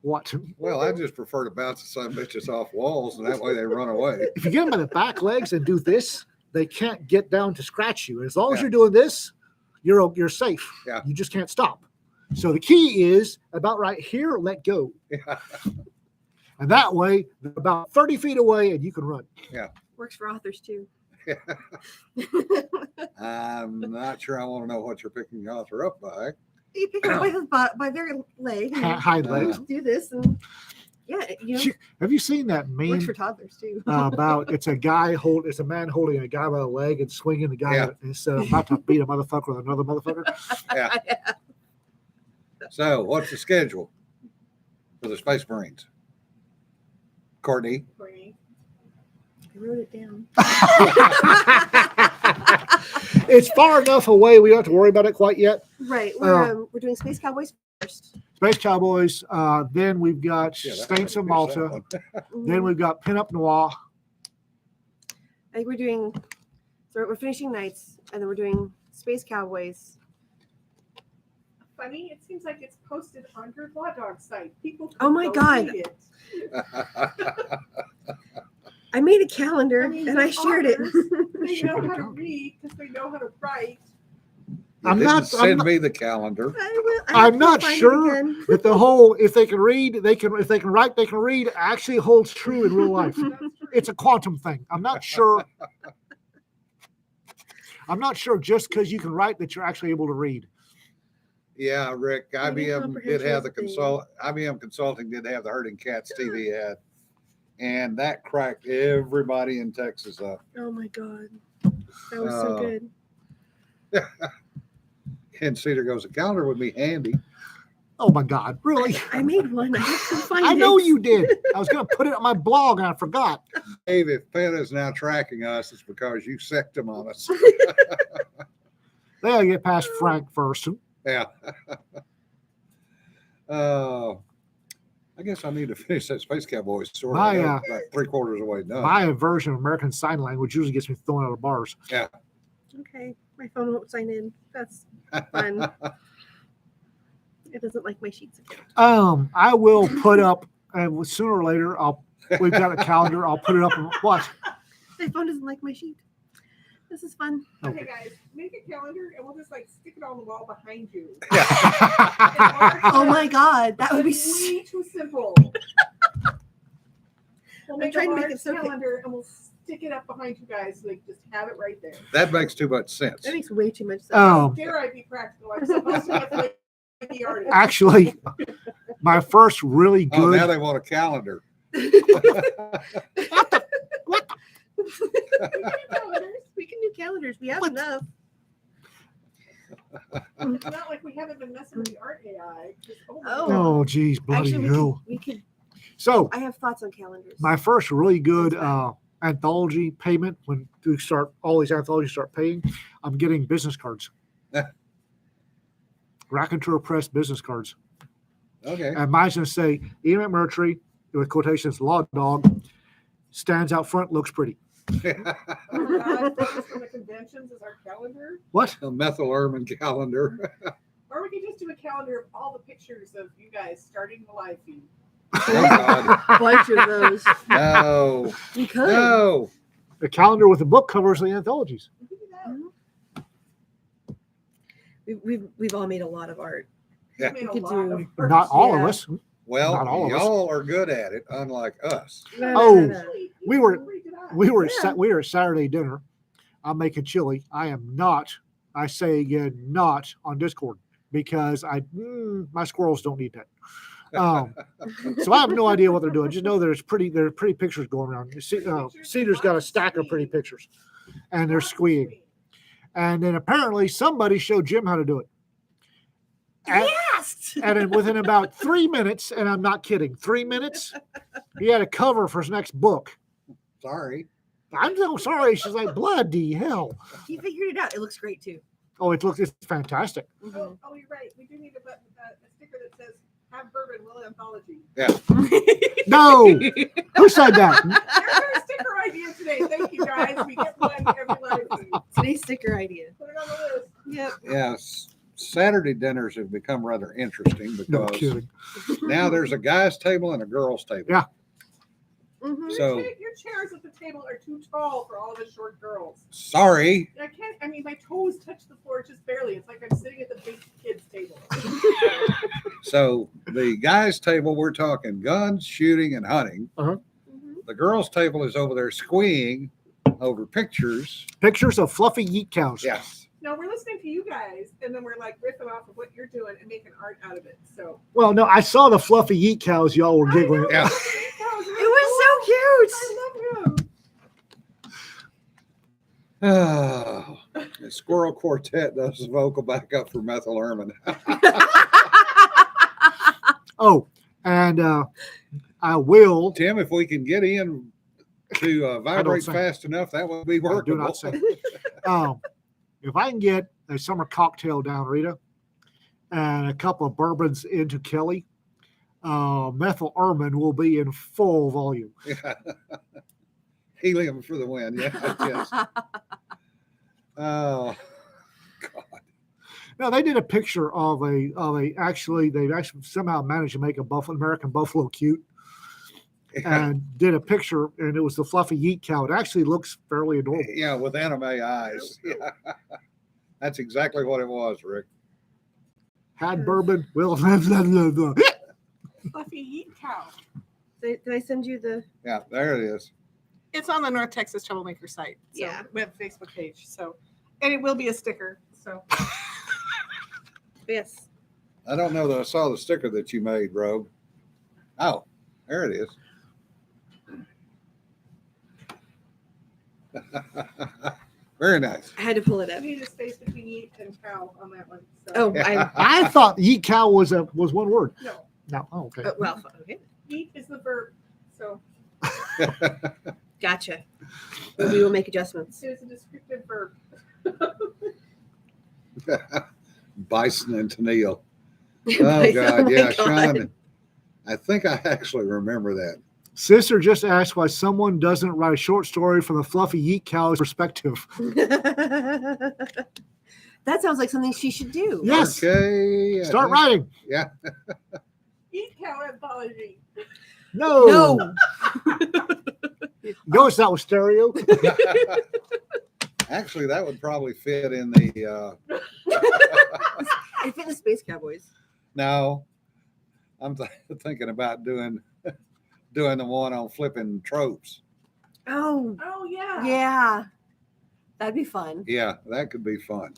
What? Well, I just prefer to bounce the son bitches off walls, and that way they run away. If you get them by the back legs and do this, they can't get down to scratch you. As long as Yeah. you're doing this, you're safe. Yeah. You just can't stop. So the key is about right here, let go. Yeah. And that way, they're about 30 feet away and you can run. Works for authors too. I'm not sure I want to know what you're picking the author up by. You pick them up by their leg. And Hind legs. do this, and yeah, Have you seen that works meme for toddlers too. about it's a man holding a guy by the leg and swinging the guy Yeah. and said, I'm about to beat a motherfucker with another motherfucker? Yeah. So, what's the schedule for the Space Marines? Courtney? Courtney. I wrote it down. It's far enough away we don't have to worry about it quite yet. Right, we're doing Space Cowboys first. Space Cowboys. Then we've got Yeah, that Saints of might be Malta. someone. Then we've got Pinup Noir. I think we're doing. So we're finishing Knights, and then we're doing Space Cowboys. Funny, it seems like it's posted on your Law Dog site. People. Oh my go God. read it. I made a calendar I mean, and I shared it. authors, They She know put it how to down. read because they know how to write. You I'm didn't not- send me the calendar. I'm not sure that the whole if they can read, they can if they can write, they can read actually holds true in real life. That's true. It's a quantum thing. I'm not sure. I'm not sure just because you can write that you're actually able to read. Yeah, Rick, Reading IBM did have the comprehension IBM Consulting did have the Herding Cats TV ad, and that cracked everybody in Texas up. Oh my God, that was so Uh, good. And Cedar goes, a calendar would be handy. Oh my God, really? I made one. I have to find I know it. you did. I was going to put it on my blog and I forgot. Dave, if PETA is now tracking us, it's because you sicked them on us. They gotta get past Frank first. Yeah. I guess I need to finish that Space Cowboys story. My, I'm about 3/4 away done. My version of American Sign Language usually gets me thrown out of bars. Okay, my phone won't sign in. That's fun. It doesn't like my sheets account. I will put up, and sooner or later, we've got a calendar. I'll put it up. What? My phone doesn't like my sheet. This is fun. Okay, guys, make a calendar and we'll just like stick it on the wall behind you. Oh my God, that would be. It's way too simple. We'll I'm make trying a to make large it so big. calendar and we'll stick it up behind you guys. Like just have it right there. That makes too much sense. That makes way too much sense. Oh. Dare I be practical? I'm supposed to look like the artist. Actually, my first really Oh, now good. they want a calendar. We can do calendars. We have What? enough. It's not like we haven't been messing with the art AI. Just, my Oh. God. Oh, geez, bloody Actually, hell. we could. So, I have thoughts on calendars. my first really good That's fine. anthology payment when we start all these anthologies start paying, I'm getting business cards. Raconteur Press business cards. Okay. And mine's going to say Ian McMurtry with quotations Law Dog stands out front, looks pretty. Oh, God, focus on the conventions is our calendar. What? A methyl ermine calendar. Or we could just do a calendar of all the pictures of you guys starting the live feed. Oh, God. Bunch of those. No. We could. No. The calendar with the book covers of the anthologies. We could do that. We've all made a lot of art. Yeah. We made a could lot do- of art. Not all of Yeah. us. Well, Not all of us. y'all are good at it, unlike us. Oh. Actually, We were- pretty good at it. We were at Yeah. we were at Saturday dinner. I'm making chili. I am not. I say again, not on Discord because my squirrels don't need that. So I have no idea what they're doing. Just know there are pretty pictures going around. Cedar's got a stack of pretty pictures, and they're squeeing. And then apparently somebody showed Jim how to do it. Yes. And then within about 3 minutes, and I'm not kidding, 3 minutes, he had a cover for his next book. Sorry. I'm so sorry. She's like, bloody hell. He figured it out. It looks great too. Oh, it's fantastic. Mhm. Oh, you're right. We do need a sticker that says "Have Bourbon Will Anthology." No, who said that? There's our sticker idea today. Thank you guys. We get one every live feed. Today's sticker idea. Put it on the list. Yep. Yes. Saturday dinners have become rather interesting No because kidding. now there's a guy's table and a girl's table. Yeah. Mhm. So Your chairs at the table are too tall for all of us short girls. sorry. I can't. I mean, my toes touch the floor just barely. It's like I'm sitting at the big kids' table. So the guy's table, we're talking guns, shooting, and hunting. Mhm. The girl's table is over there squeeing over pictures. Pictures of fluffy yeet cows. Yes. No, we're listening to you guys, and then we're like riffing off of what you're doing and making art out of it. So Well, no, I saw the fluffy yeet cows. Y'all were giggling. Yeah. It was so cute. I love him. Oh, the Squirrel Quartet does the vocal backup for Methyl Ermin. Oh, and I will. Tim, if we can get in to vibrate say. fast enough, that would be I do workable. not say. If I can get a summer cocktail down, Rita, and a couple of bourbons into Kelly, Methyl Ermin will be in full volume. Yeah. Helium for the win. Yeah. Yes. Oh, God. Now they did a picture of a actually they've actually somehow managed to make a American buffalo cute Yeah. and did a picture, and it was the fluffy yeet cow. It actually looks fairly adorable. Yeah, with anime eyes. Yeah. That's exactly what it was, Rick. Had bourbon, will blah, blah, blah, blah. Fluffy yeet cow. Did I send you the? Yeah, there it is. It's on the North Texas Troublemaker site. So Yeah. we have a Facebook page. So, and it will be a sticker. So Yes. I don't know that I saw the sticker that you made, Rogue. Oh, there it is. Very nice. I had to pull it I up. need a space between yeet and cow on that one. So. Oh, I thought yeet cow was one word. No, No, oh, okay. well, okay. yeet is the verb. So Gotcha. We will make adjustments. it is a descriptive verb. Bison and Tennille. Oh, God. my Yeah, God. Sean. I think I actually remember that. Sister just asked why someone doesn't write a short story from the fluffy yeet cow's perspective. That sounds like something she should do. Yes. Okay. Start writing. Yeah. Yeet cow anthology. No. No. Notice that was stereo. Actually, that would probably fit in the. I fit in the Space Cowboys. No, I'm thinking about doing the one on flipping tropes. Oh, Oh yeah. yeah. That'd be fun. Yeah, that could be fun.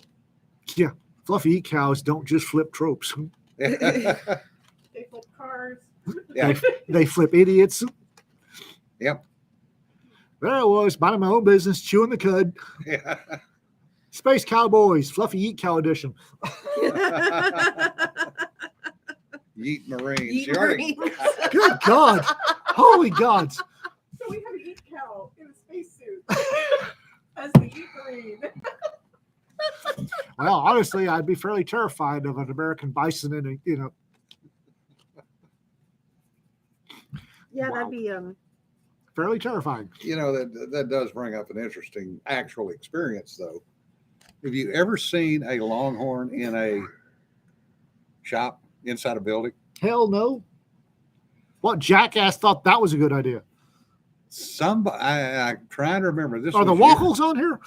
Fluffy yeet cows don't just flip tropes. They flip cars. Yeah. They flip idiots. Yep. There I was, minding my own business, chewing the cud. Yeah. Space Cowboys, Fluffy Yeet Cow edition. Yeet Marines. Yeet You already- Marines. Good God. Holy gods. So we have a yeet cow in a spacesuit as the yeet marine. Well, honestly, I'd be fairly terrified of an American bison in a, Yeah, Wow. that'd be fairly terrifying. You know, that does bring up an interesting actual experience, though. Have you ever seen a longhorn in a shop inside a building? Hell no. What jackass thought that was a good idea? Somebody, I'm trying to remember this. Are the was years- waffles on here?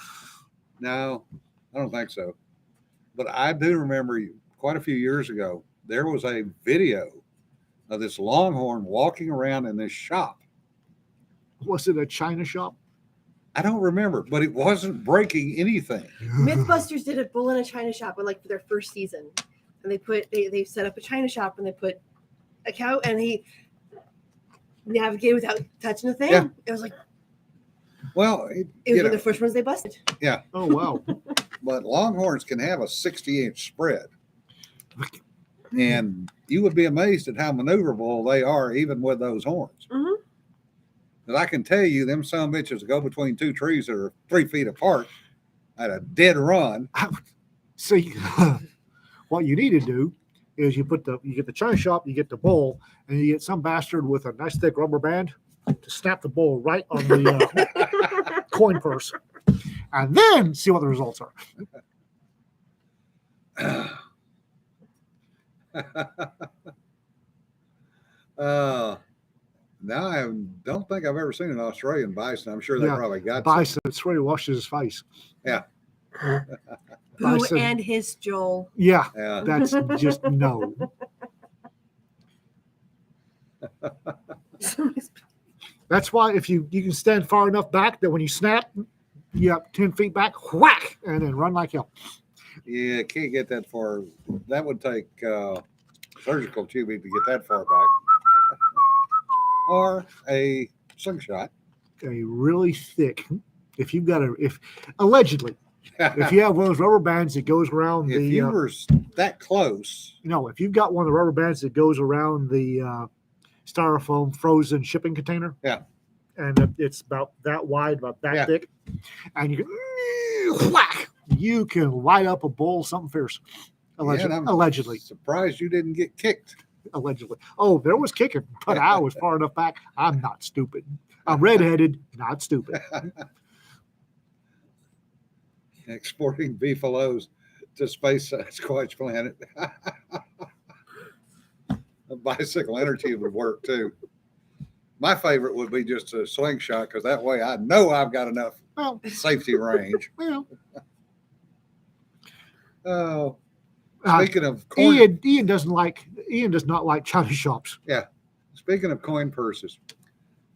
No, I don't think so. But I do remember quite a few years ago, there was a video of this longhorn walking around in this shop. Was it a China shop? I don't remember, but it wasn't breaking anything. Mythbusters did a bull in a china shop on like for their first season, and they set up a china shop and they put a cow, and he navigated without touching a thing. Yeah. It was like Well, it was you one of know, the first ones they busted. Oh wow. but Longhorns can have a 60-inch spread. And you would be amazed at how maneuverable they are, even with those horns. Mhm. But I can tell you, them son of bitches go between two trees that are 3 feet apart at a dead run. See, what you need to do is you get the china shop, you get the bowl, and you get some bastard with a nice thick rubber band to snap the bowl right on the coin purse, and then see what the results are. Now I don't think I've ever seen an Australian bison. I'm sure they Yeah, probably got some. Bison, it's where he washes his face. Yeah. Boo Bison. and his Joel. Yeah, Yeah. that's just no. That's why if you can stand far enough back that when you snap, you have 10 feet back, whack, and then run like hell. Yeah, can't get that far. That would take surgical tubing to get that far back. Or a slingshot. A really thick, if allegedly, if you have one of those rubber bands that goes around If the, you were that close, if you've got one of the rubber bands that goes around the styrofoam frozen shipping container, Yeah. and it's about that wide, about that Yeah. thick, and you can whack, you can light up a bowl, something fierce. yeah, and I'm Allegedly. surprised you didn't get kicked. Allegedly. Oh, there was kicking, but I was far enough back. I'm not stupid. I'm redheaded, not stupid. Exporting beefaloes to space Squatch Planet. A bicycle inner tube would work too. My favorite would be just a slingshot because that way I know I've got enough Well, safety range. well, Oh, uh, speaking of coin, Ian does not like china shops. speaking of coin purses,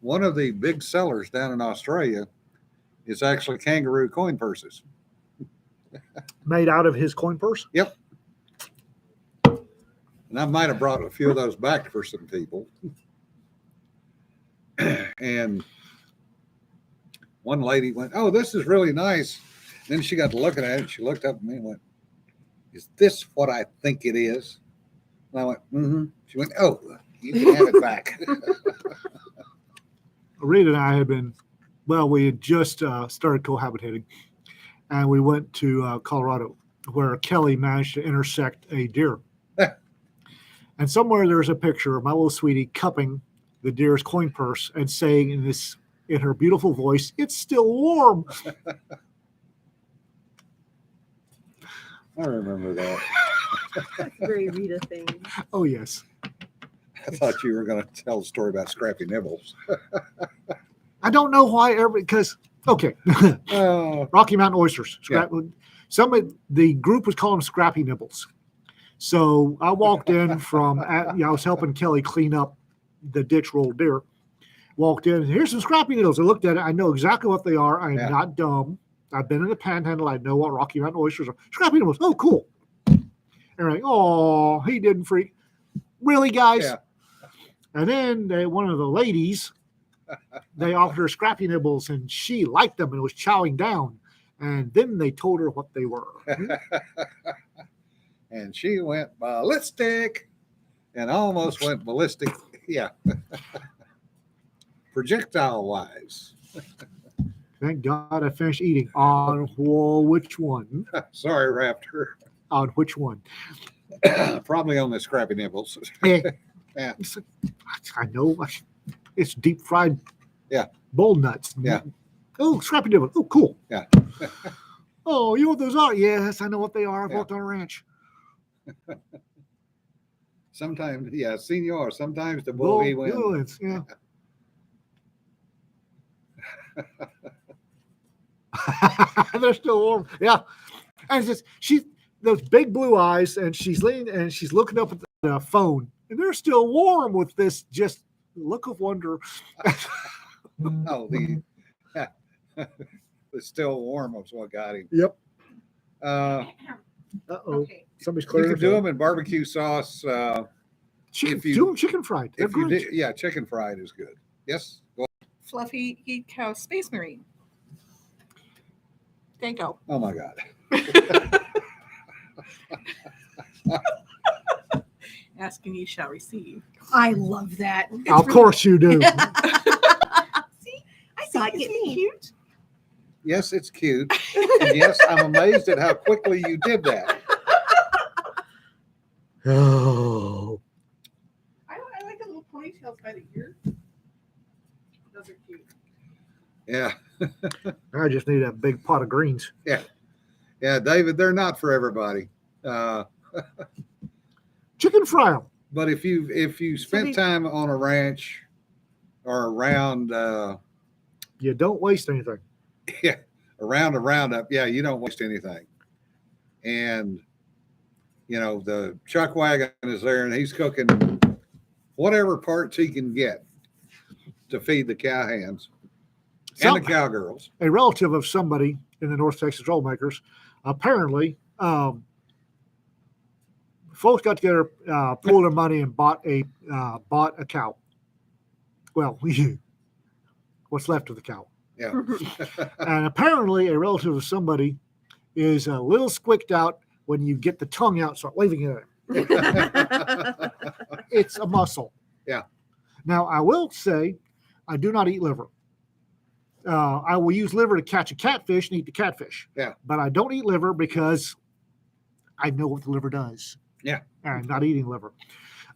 one of the big sellers down in Australia is actually kangaroo coin purses. Made out of his coin purse. And I might have brought a few of those back for some people. And one lady went, "Oh, this is really nice." Then she got to looking at it and she looked up at me and went, "Is this what I think it is?" And I went, "Mm-hmm." She went, "Oh, you can have it back." Rita and I we had just started cohabitating, and we went to Colorado, where Kelly managed to intersect a deer. And somewhere there's a picture of my little sweetie cupping the deer's coin purse and saying in her beautiful voice, "It's still warm." I remember that. That's a very Rita thing. Oh yes. I thought you were going to tell a story about Scrappy Nibbles. I don't know why because okay. Oh, Rocky Mountain oysters. The group was calling them Scrappy Nibbles. So I walked in I was helping Kelly clean up the ditch rolled deer. Walked in, here's some Scrappy Nibbles. I looked at it. I know exactly what they are. I am Yeah. not dumb. I've been in the Panhandle. I know what Rocky Mountain oysters are. Scrappy Nibbles. Oh, cool. And they're like, oh, he didn't freak. Really, guys? Yeah. And then one of the ladies, they offered her Scrappy Nibbles, and she liked them and was chowing down. And then they told her what they were. And she went ballistic and almost went ballistic. Yeah. Projectile wise. Thank God I finished eating. On which one? Sorry, Raptor. On which one? Probably on the Scrappy Nibbles. Eh, Yeah. I know. It's deep fried bull nuts. Yeah. Oh, Scrappy Nibbles. Oh, cool. Yeah. Oh, you know what those are? Yes, I know what they are. I've Yeah. worked on a ranch. Sometimes, yeah, senor. Sometimes the bull he wins. Bullets, yeah. They're still warm. Yeah. And it's just those big blue eyes, and she's leaning and she's looking up at the phone, and they're still warm with this just look of wonder. Oh, it's still warm. Was what got him. Yep. Uh, Uh-oh. Okay. Somebody's you clearing can do them in barbecue sauce, Chicken, If you- do them chicken fried. They're If you great. did, yeah, chicken fried is good. Yes. Well, Fluffy Geek Cow Space Marine. There you go. oh my God. Ask and ye shall receive. I love that. Of course you do. See, I saw it Isn't get it me. cute? Yes, it's cute. And yes, I'm amazed at how quickly you did that. Oh, I like the little ponytails by the ear. Those are cute. Yeah. I just need a big pot of greens. Yeah, David, they're not for everybody. Chicken fry 'em. But if you spent they- time on a ranch or around You don't waste anything. around a roundup, yeah, you don't waste anything. And the chuck wagon is there, and he's cooking whatever parts he can get to feed the cow hands and Some- the cowgirls. A relative of somebody in the North Texas roll makers, apparently, folks got together, pooled their money, and bought a cow. Well, what's left of the cow. Yeah. And apparently, a relative of somebody is a little squicked out when you get the tongue out, start waving it at it. It's a muscle. Yeah. Now, I will say, I do not eat liver. I will use liver to catch a catfish and eat the catfish. Yeah. But I don't eat liver because I know what the liver does. Yeah. And I'm not eating liver.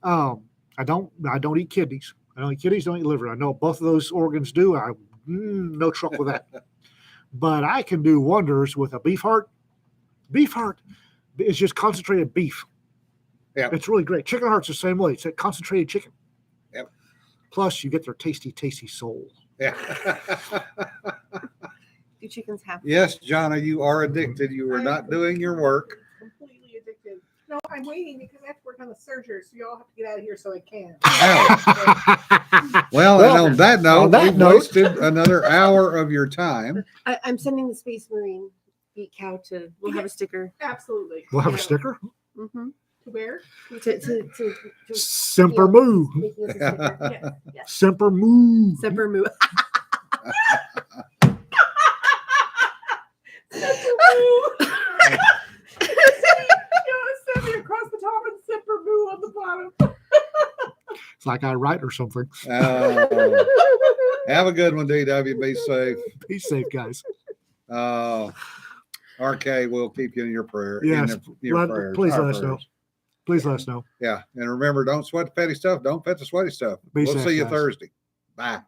I don't eat kidneys. I don't eat kidneys, don't eat liver. I know both of those organs do. No trouble with that. But I can do wonders with a beef heart. Beef heart is just concentrated beef. Yeah. It's really great. Chicken heart's the same way. It's a concentrated chicken. Yep. Plus, you get their tasty, tasty soul. Yeah. Do chickens have? Yes, Jonna, you are addicted. You are not doing your work. Completely addicted. No, I'm waiting because I have to work on the surgery, so y'all have to get out of here so I can. Well, and on that note, on that we've note- wasted another hour of your time. I'm sending the Space Marine Geek Cow to. We'll have a sticker. Absolutely. We'll have a Yeah. sticker. Mm-hmm. To wear? To Semper Moo. making us a sticker. Yes. Yes. Semper Moo. Semper Moo. Send me across the top and Semper Moo on the bottom. It's like I write or something. Have a good one, DW. Be safe. Be safe, guys. RK will keep you in your prayer. Yes, your prayers, please our let us know. prayers. Please let us know. Yeah, and remember, don't sweat the petty stuff. Don't pet the sweaty stuff. Be We'll safe, see you guys. Thursday. Bye.